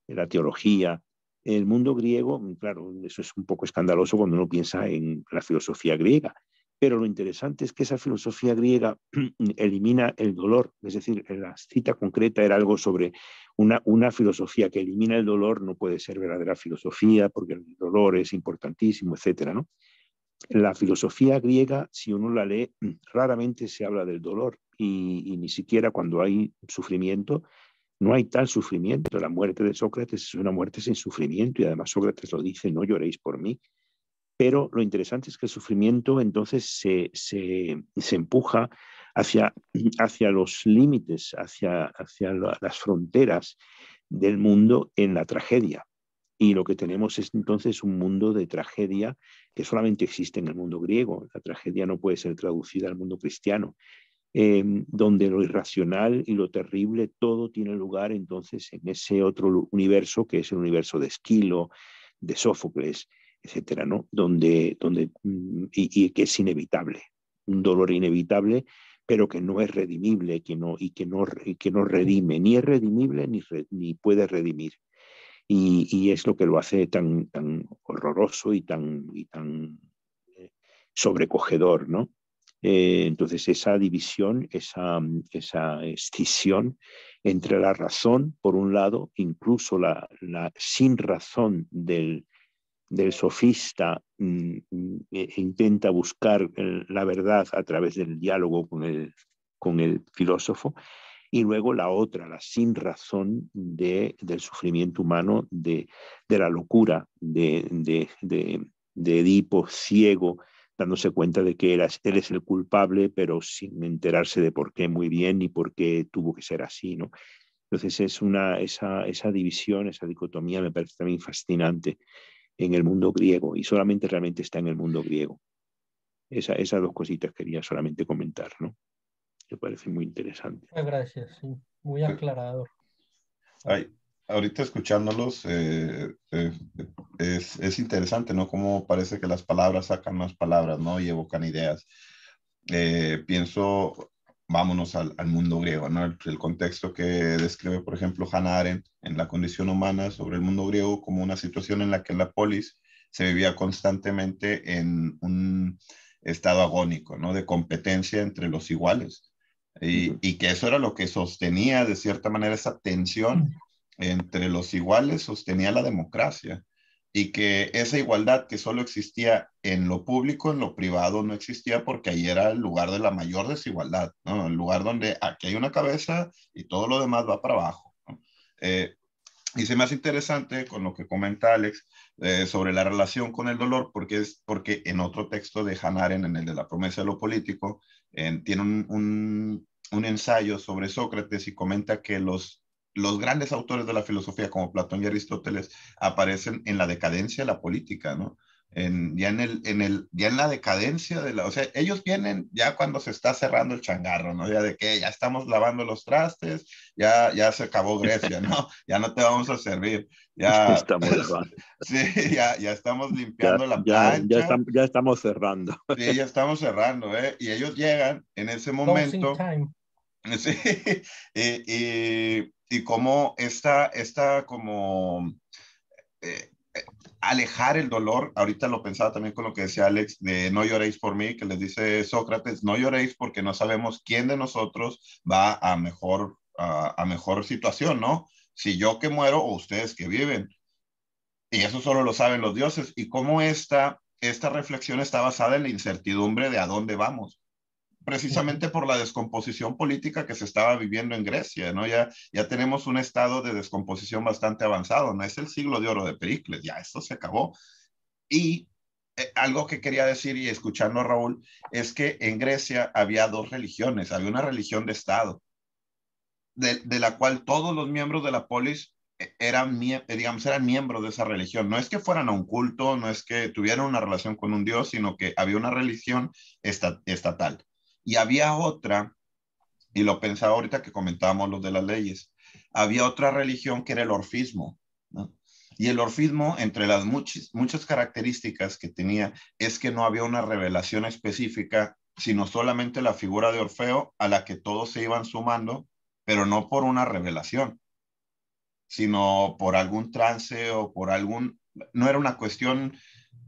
la teología. El mundo griego, claro, eso es un poco escandaloso cuando uno piensa en la filosofía griega, pero lo interesante es que esa filosofía griega elimina el dolor, es decir, la cita concreta era algo sobre una filosofía que elimina el dolor, no puede ser verdadera filosofía porque el dolor es importantísimo, etcétera, ¿no? La filosofía griega, si uno la lee, raramente se habla del dolor y ni siquiera cuando hay sufrimiento, no hay tal sufrimiento. La muerte de Sócrates es una muerte sin sufrimiento y además Sócrates lo dice, no lloréis por mí. Pero lo interesante es que el sufrimiento entonces se empuja hacia los límites, hacia las fronteras del mundo en la tragedia. Y lo que tenemos es entonces un mundo de tragedia que solamente existe en el mundo griego. La tragedia no puede ser traducida al mundo cristiano. Donde lo irracional y lo terrible todo tiene lugar entonces en ese otro universo que es el universo de Esquilo, de Sófocles, etcétera, ¿no? Donde y que es inevitable, un dolor inevitable, pero que no es redimible, que no redime, ni es redimible ni puede redimir. Y es lo que lo hace tan horroroso y tan sobrecogedor, ¿no? Entonces esa división, esa escisión entre la razón, por un lado, incluso la sin razón del sofista intenta buscar la verdad a través del diálogo con el filósofo, y luego la otra, la sin razón del sufrimiento humano, de la locura de Edipo ciego, dándose cuenta de que él es el culpable, pero sin enterarse de por qué muy bien ni por qué tuvo que ser así, ¿no? Entonces esa división, esa dicotomía me parece también fascinante en el mundo griego y solamente realmente está en el mundo griego. Esas dos cositas quería solamente comentar, ¿no? Me parece muy interesante. Muchas gracias, sí, muy aclarador. Ay, ahorita escuchándolos es interesante, ¿no? Cómo parece que las palabras sacan más palabras, ¿no? Y evocan ideas. Pienso, vámonos al mundo griego, ¿no? El contexto que describe, por ejemplo, Hannah Arendt en La condición humana sobre el mundo griego como una situación en la que la polis se vivía constantemente en un estado agónico, ¿no? De competencia entre los iguales. Y que eso era lo que sostenía, de cierta manera, esa tensión entre los iguales, sostenía la democracia. Y que esa igualdad que solo existía en lo público, en lo privado no existía, porque ahí era el lugar de la mayor desigualdad, ¿no? El lugar donde aquí hay una cabeza y todo lo demás va para abajo, ¿no? Y se me hace interesante con lo que comenta Alex sobre la relación con el dolor, porque en otro texto de Hannah Arendt, en el de la promesa de lo político, tiene un ensayo sobre Sócrates y comenta que los grandes autores de la filosofía, como Platón y Aristóteles, aparecen en la decadencia de la política, ¿no? Ya en la decadencia de la, o sea, ellos vienen ya cuando se está cerrando el changarro, ¿no? Ya de que ya estamos lavando los trastes, ya se acabó Grecia, ¿no? Ya no te vamos a servir, ya Estamos lavando. sí, ya estamos limpiando la Ya plancha, ya estamos cerrando. sí, ya estamos cerrando, ¿eh? Y ellos llegan en ese Closing momento, time. sí, y como esta como eh, alejar el dolor. Ahorita lo pensaba también con lo que decía Alex, de no lloréis por mí, que les dice Sócrates, no lloréis porque no sabemos quién de nosotros va a mejor situación, ¿no? Si yo que muero o ustedes que viven. Y eso solo lo saben los dioses. Y cómo esta reflexión está basada en la incertidumbre de a dónde vamos, precisamente por la descomposición política que se estaba viviendo en Grecia, ¿no? Ya tenemos un estado de descomposición bastante avanzado, no es el siglo de oro de Pericles, ya esto se acabó. Y algo que quería decir, y escuchando a Raúl, es que en Grecia había dos religiones, había una religión de Estado, de la cual todos los miembros de la polis digamos, eran miembros de esa religión. No es que fueran a un culto, no es que tuvieran una relación con un dios, sino que había una religión estatal. Y había otra, y lo pensaba ahorita que comentábamos los de las leyes, había otra religión que era el orfismo, ¿no? Y el orfismo, entre las muchas características que tenía, es que no había una revelación específica, sino solamente la figura de Orfeo a la que todos se iban sumando, pero no por una revelación, sino por algún trance o por algún... No era una cuestión,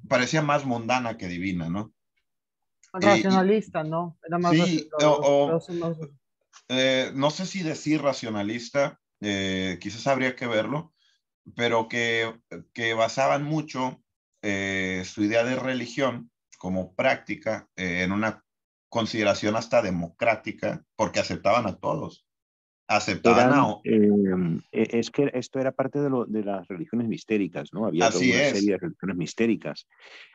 parecía más mundana que divina, ¿no? Racionalista, ¿no? Era más Sí, más... no sé si decir racionalista, quizás habría que verlo, pero que basaban mucho su idea de religión como práctica en una consideración hasta democrática, porque aceptaban a todos. Aceptaban Eran, a... es que esto era parte de las religiones mistéricas, ¿no? Había toda Así una serie es, de religiones mistéricas.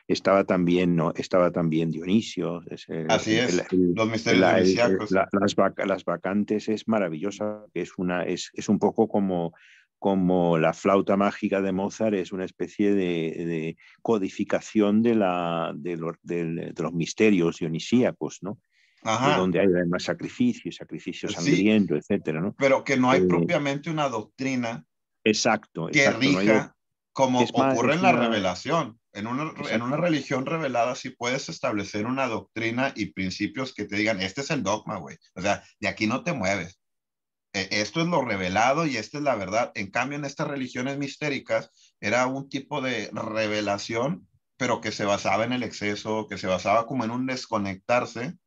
Estaba también, ¿no? Estaba también Dionisio. así es, los misterios dionisíacos. Las vacantes es maravillosa, es un poco como la flauta mágica de Mozart, es una especie de codificación de los misterios dionisíacos, ¿no? Ajá, Donde hay además sacrificio sí, sangriento, etcétera, ¿no? pero que no hay Eh, propiamente una doctrina que exacto, no hay rija como es más, ocurre es en la una, revelación. En una exacto, religión revelada sí puedes establecer una doctrina y principios que te digan, este es el dogma, güey. O sea, de aquí no te mueves. Esto es lo revelado y esta es la verdad. En cambio, en estas religiones mistéricas era un tipo de revelación, pero que se basaba en el exceso, que se basaba como en un desconectarse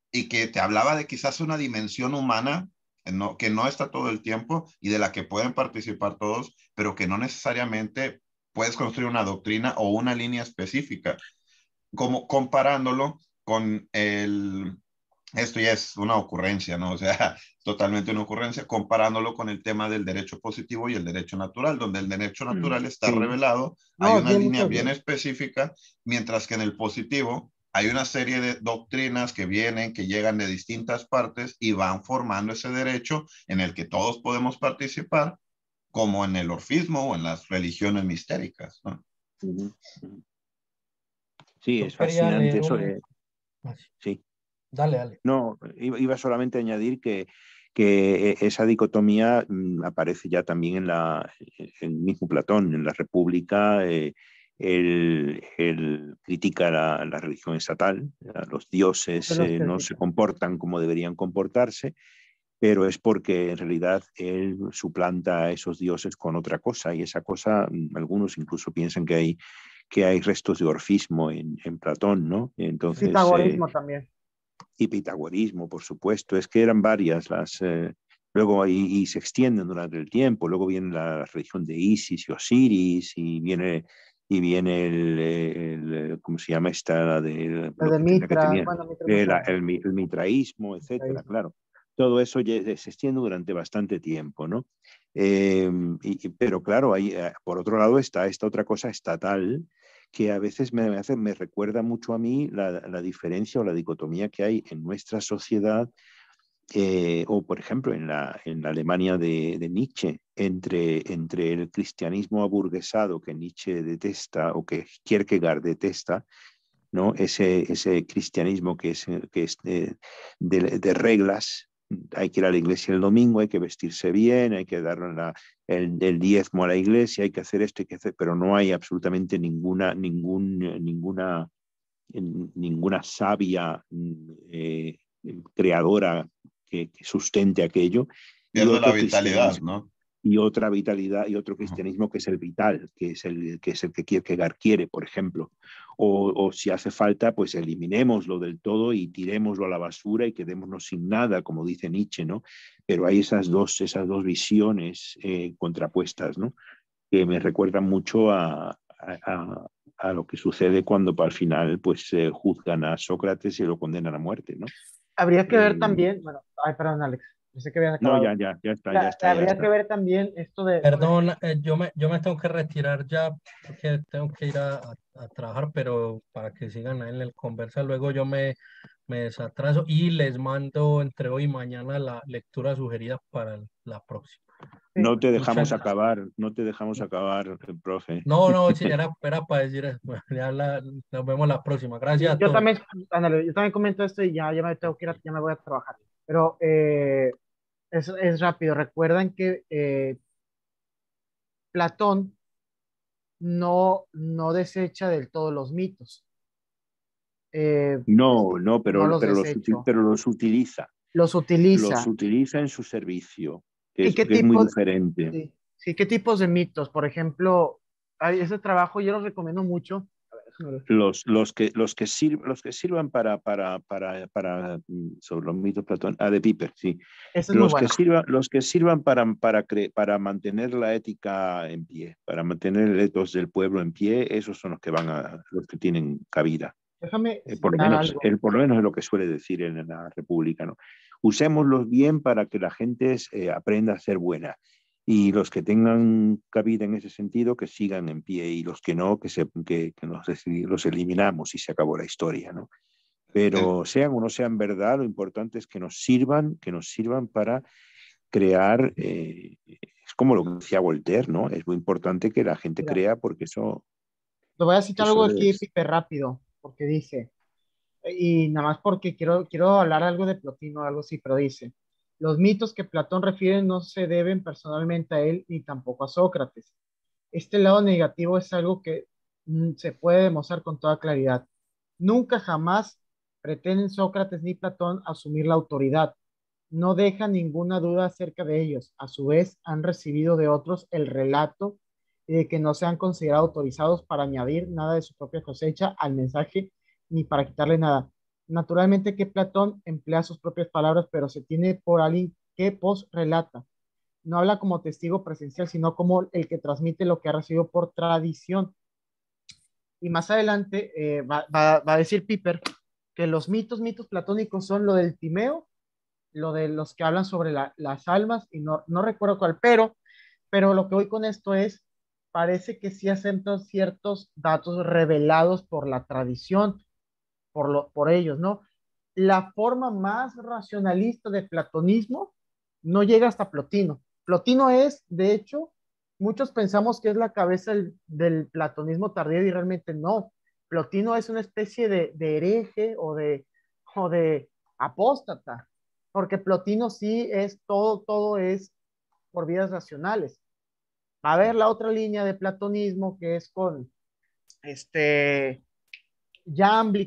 y que te hablaba de quizás una dimensión humana que no está todo el tiempo y de la que pueden participar todos, pero que no necesariamente puedes construir una doctrina o una línea específica, como comparándolo con esto ya es una ocurrencia, ¿no? O sea, totalmente una ocurrencia, comparándolo con el tema del derecho positivo y el derecho natural, donde el derecho natural está sí, revelado, hay No, una tiene línea mucho... bien específica, mientras que en el positivo hay una serie de doctrinas que vienen, que llegan de distintas partes y van formando ese derecho en el que todos podemos participar, como en el orfismo o en las religiones mistéricas, ¿no? sí, Yo es quería fascinante leer eso, un... sí. Dale, dale. No, iba solamente a añadir que esa dicotomía aparece ya también en el mismo Platón, en la República. Él critica la religión estatal, los dioses los no se critica. comportan como deberían comportarse, pero es porque en realidad él suplanta a esos dioses con otra cosa, y esa cosa, algunos incluso piensan que hay restos de orfismo en Platón, ¿no? Entonces, Pitagorismo también. y pitagorismo, por supuesto, es que eran varias las... luego y se extienden durante el tiempo, luego viene la religión de Isis y Osiris, y viene ¿cómo se llama esta? La Lo de que Mitra, tenía, bueno, Mitra no sé. el mitraísmo, etcétera, claro. Todo eso se extiende durante bastante tiempo, ¿no? Pero claro, por otro lado está esta otra cosa estatal que a veces me recuerda mucho a mí la diferencia o la dicotomía que hay en nuestra sociedad, o por ejemplo en la Alemania de Nietzsche, entre el cristianismo aburguesado que Nietzsche detesta o que Kierkegaard detesta, ¿no? Ese cristianismo que es de reglas. Hay que ir a la iglesia el domingo, hay que vestirse bien, hay que dar el diezmo a la iglesia, hay que hacer esto, hay que hacer, pero no hay absolutamente ninguna savia creadora que sustente aquello. Pierde la vitalidad, ¿no? Y otra vitalidad y otro cristianismo que es el vital, que es el que Kierkegaard quiere, por ejemplo. O si hace falta, pues eliminémoslo del todo y tirémoslo a la basura y quedémonos sin nada, como dice Nietzsche, ¿no? Pero hay esas dos visiones contrapuestas, ¿no? Que me recuerdan mucho a lo que sucede cuando al final pues juzgan a Sócrates y lo condenan a muerte, ¿no? Habría que ver también, bueno, ay, perdón, Alex, pensé que habían No, acabado. ya está. Habría que ver también esto de... Perdón, yo me tengo que retirar ya porque tengo que ir a trabajar, pero para que sigan ahí en el conversa, luego me desatraso y les mando entre hoy y mañana la lectura sugerida para la próxima. No te dejamos Muchas gracias. acabar, profe. No, sí, era para decir eso. Bueno, nos vemos la próxima. Gracias a Yo todos. también, ándale, yo también comento esto y ya me tengo que ir, ya me voy a trabajar. Pero es rápido. Recuerdan que Platón no desecha del todo los mitos. No, No los desechó. pero los utiliza. Los Los utiliza. utiliza en su servicio, ¿Y qué que es muy tipo, diferente. sí, sí, qué tipos de mitos? Por ejemplo, ese trabajo yo lo recomiendo mucho. A ver, déjame ver. Los que sirvan sobre los mitos Platón, de Piper, sí. Ese es muy bueno. Los que sirvan para mantener la ética en pie, para mantener el ethos del pueblo en pie, esos son los que tienen cabida. Déjame Por lo citar menos, algo. por lo menos es lo que suele decir en la República, ¿no? Usémoslos bien para que la gente aprenda a ser buena. Y los que tengan cabida en ese sentido, que sigan en pie, y los que no, que los eliminamos y se acabó la historia, ¿no? Pero sean o no sean verdad, lo importante es que nos sirvan para crear, es como lo que decía Voltaire, ¿no? Es muy importante que la gente Mira, crea porque eso te voy a citar algo aquí, es... Pipe, rápido, porque dice, y nada más porque quiero hablar algo de Plotino, algo así, pero dice, los mitos que Platón refiere no se deben personalmente a él ni tampoco a Sócrates. Este lado negativo es algo que se puede demostrar con toda claridad. Nunca jamás pretenden Sócrates ni Platón asumir la autoridad. No deja ninguna duda acerca de ellos. A su vez, han recibido de otros el relato de que no se han considerado autorizados para añadir nada de su propia cosecha al mensaje ni para quitarle nada. Naturalmente que Platón emplea sus propias palabras, pero se tiene por alguien que post-relata. No habla como testigo presencial, sino como el que transmite lo que ha recibido por tradición. Y más adelante va a decir Piper que los mitos platónicos son lo del Timeo, lo de los que hablan sobre las almas, y no recuerdo cuál, pero lo que voy con esto es, parece que sí acentan ciertos datos revelados por la tradición, por ellos, ¿no? La forma más racionalista de platonismo no llega hasta Plotino. Plotino es, de hecho, muchos pensamos que es la cabeza del platonismo tardío y realmente no. Plotino es una especie de hereje o de apóstata, porque Plotino sí es todo es por vías racionales. Va a haber la otra línea de platonismo que es con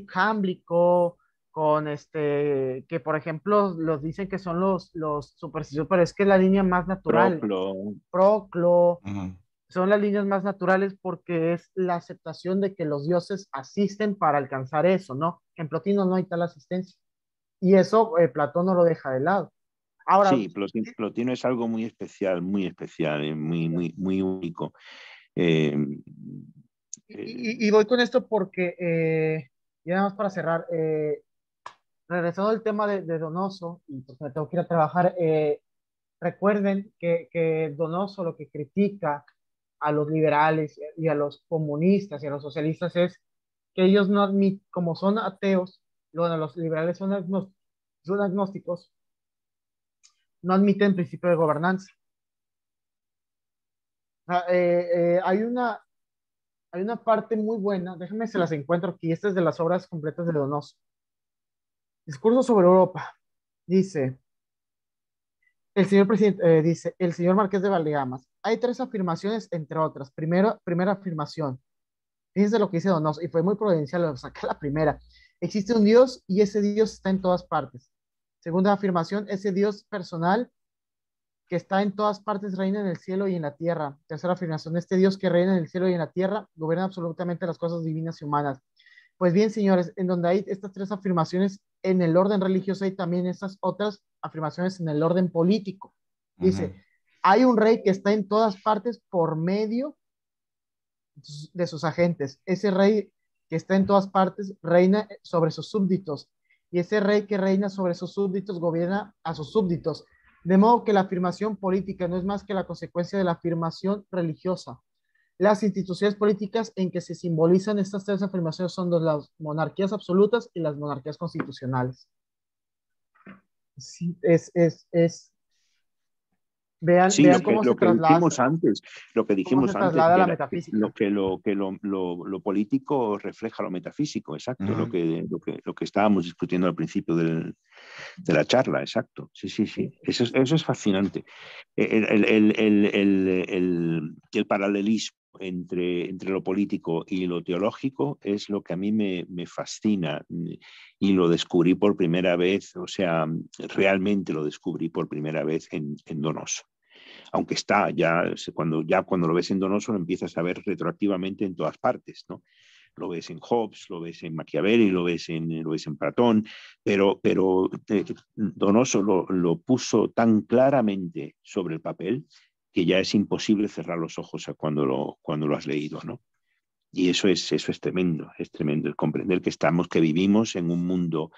Jámblico, con que por ejemplo los dicen que son los supersticiosos, pero es que es la línea más natural. Proclo. Proclo, son las líneas más naturales porque es la aceptación de que los dioses asisten para alcanzar eso, ¿no? En Plotino no hay tal asistencia. Y eso Platón no lo deja de lado. Ahora, Sí, Plotino es algo muy especial, muy único. Eh, y voy con esto porque, ya nada más para cerrar, regresando al tema de Donoso, y pues me tengo que ir a trabajar, recuerden que Donoso lo que critica a los liberales y a los comunistas y a los socialistas es que ellos no admiten, como son ateos, bueno, los liberales son agnósticos, no admiten principio de gobernanza. Ah, hay una parte muy buena, déjenme se las encuentro aquí, esta es de las obras completas de Donoso. Discurso sobre Europa. Dice, el señor presidente, dice, el señor Marqués de Valdegamas, hay tres afirmaciones, entre otras. Primera afirmación. Fíjense lo que dice Donoso, y fue muy providencial, lo saqué la primera. Existe un Dios y ese Dios está en todas partes. Segunda afirmación, ese Dios personal que está en todas partes reina en el cielo y en la tierra. Tercera afirmación, este Dios que reina en el cielo y en la tierra gobierna absolutamente las cosas divinas y humanas. Pues bien, señores, en donde hay estas tres afirmaciones en el orden religioso, hay también estas otras afirmaciones en el orden político. Dice, hay un rey que está en todas partes por medio de sus agentes. Ese rey que está en todas partes reina sobre sus súbditos. Y ese rey que reina sobre sus súbditos gobierna a sus súbditos. De modo que la afirmación política no es más que la consecuencia de la afirmación religiosa. Las instituciones políticas en que se simbolizan estas tres afirmaciones son las monarquías absolutas y las monarquías constitucionales. Sí, vean, Sí, vean cómo se lo que traslada, dijimos antes, cómo se traslada la metafísica. Lo político refleja lo metafísico, exacto, Ujú. lo que estábamos discutiendo al principio de la charla, exacto. Sí, sí, sí. Eso es fascinante. El paralelismo entre lo político y lo teológico es lo que a mí me fascina y lo descubrí por primera vez, o sea, realmente lo descubrí por primera vez en Donoso. Aunque está, cuando lo ves en Donoso lo empiezas a ver retroactivamente en todas partes, ¿no? Lo ves en Hobbes, lo ves en Maquiavelo, lo ves en Platón, pero Donoso lo puso tan claramente sobre el papel que ya es imposible cerrar los ojos cuando lo has leído, ¿no? Y eso es tremendo, el comprender que vivimos en un mundo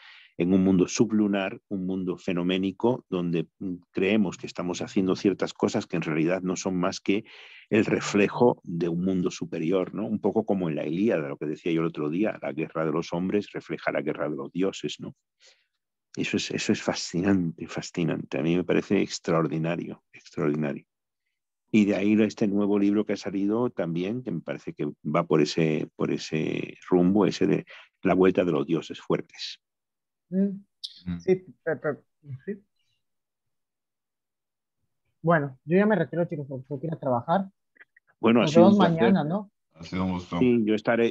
sublunar, un mundo fenoménico, donde creemos que estamos haciendo ciertas cosas que en realidad no son más que el reflejo de un mundo superior, ¿no? Un poco como en la Ilíada, lo que decía yo el otro día, la guerra de los hombres refleja la guerra de los dioses, ¿no? Eso es fascinante, fascinante. A mí me parece extraordinario, extraordinario. Y de ahí este nuevo libro que ha salido también, que me parece que va por ese rumbo, ese de la vuelta de los dioses fuertes. Sí, sí. Bueno, yo ya me retiro, chicos, porque tengo que ir a trabajar. Bueno, ha Nos sido vemos un placer. mañana, ¿no? Ha sido un gusto. Sí, yo estaré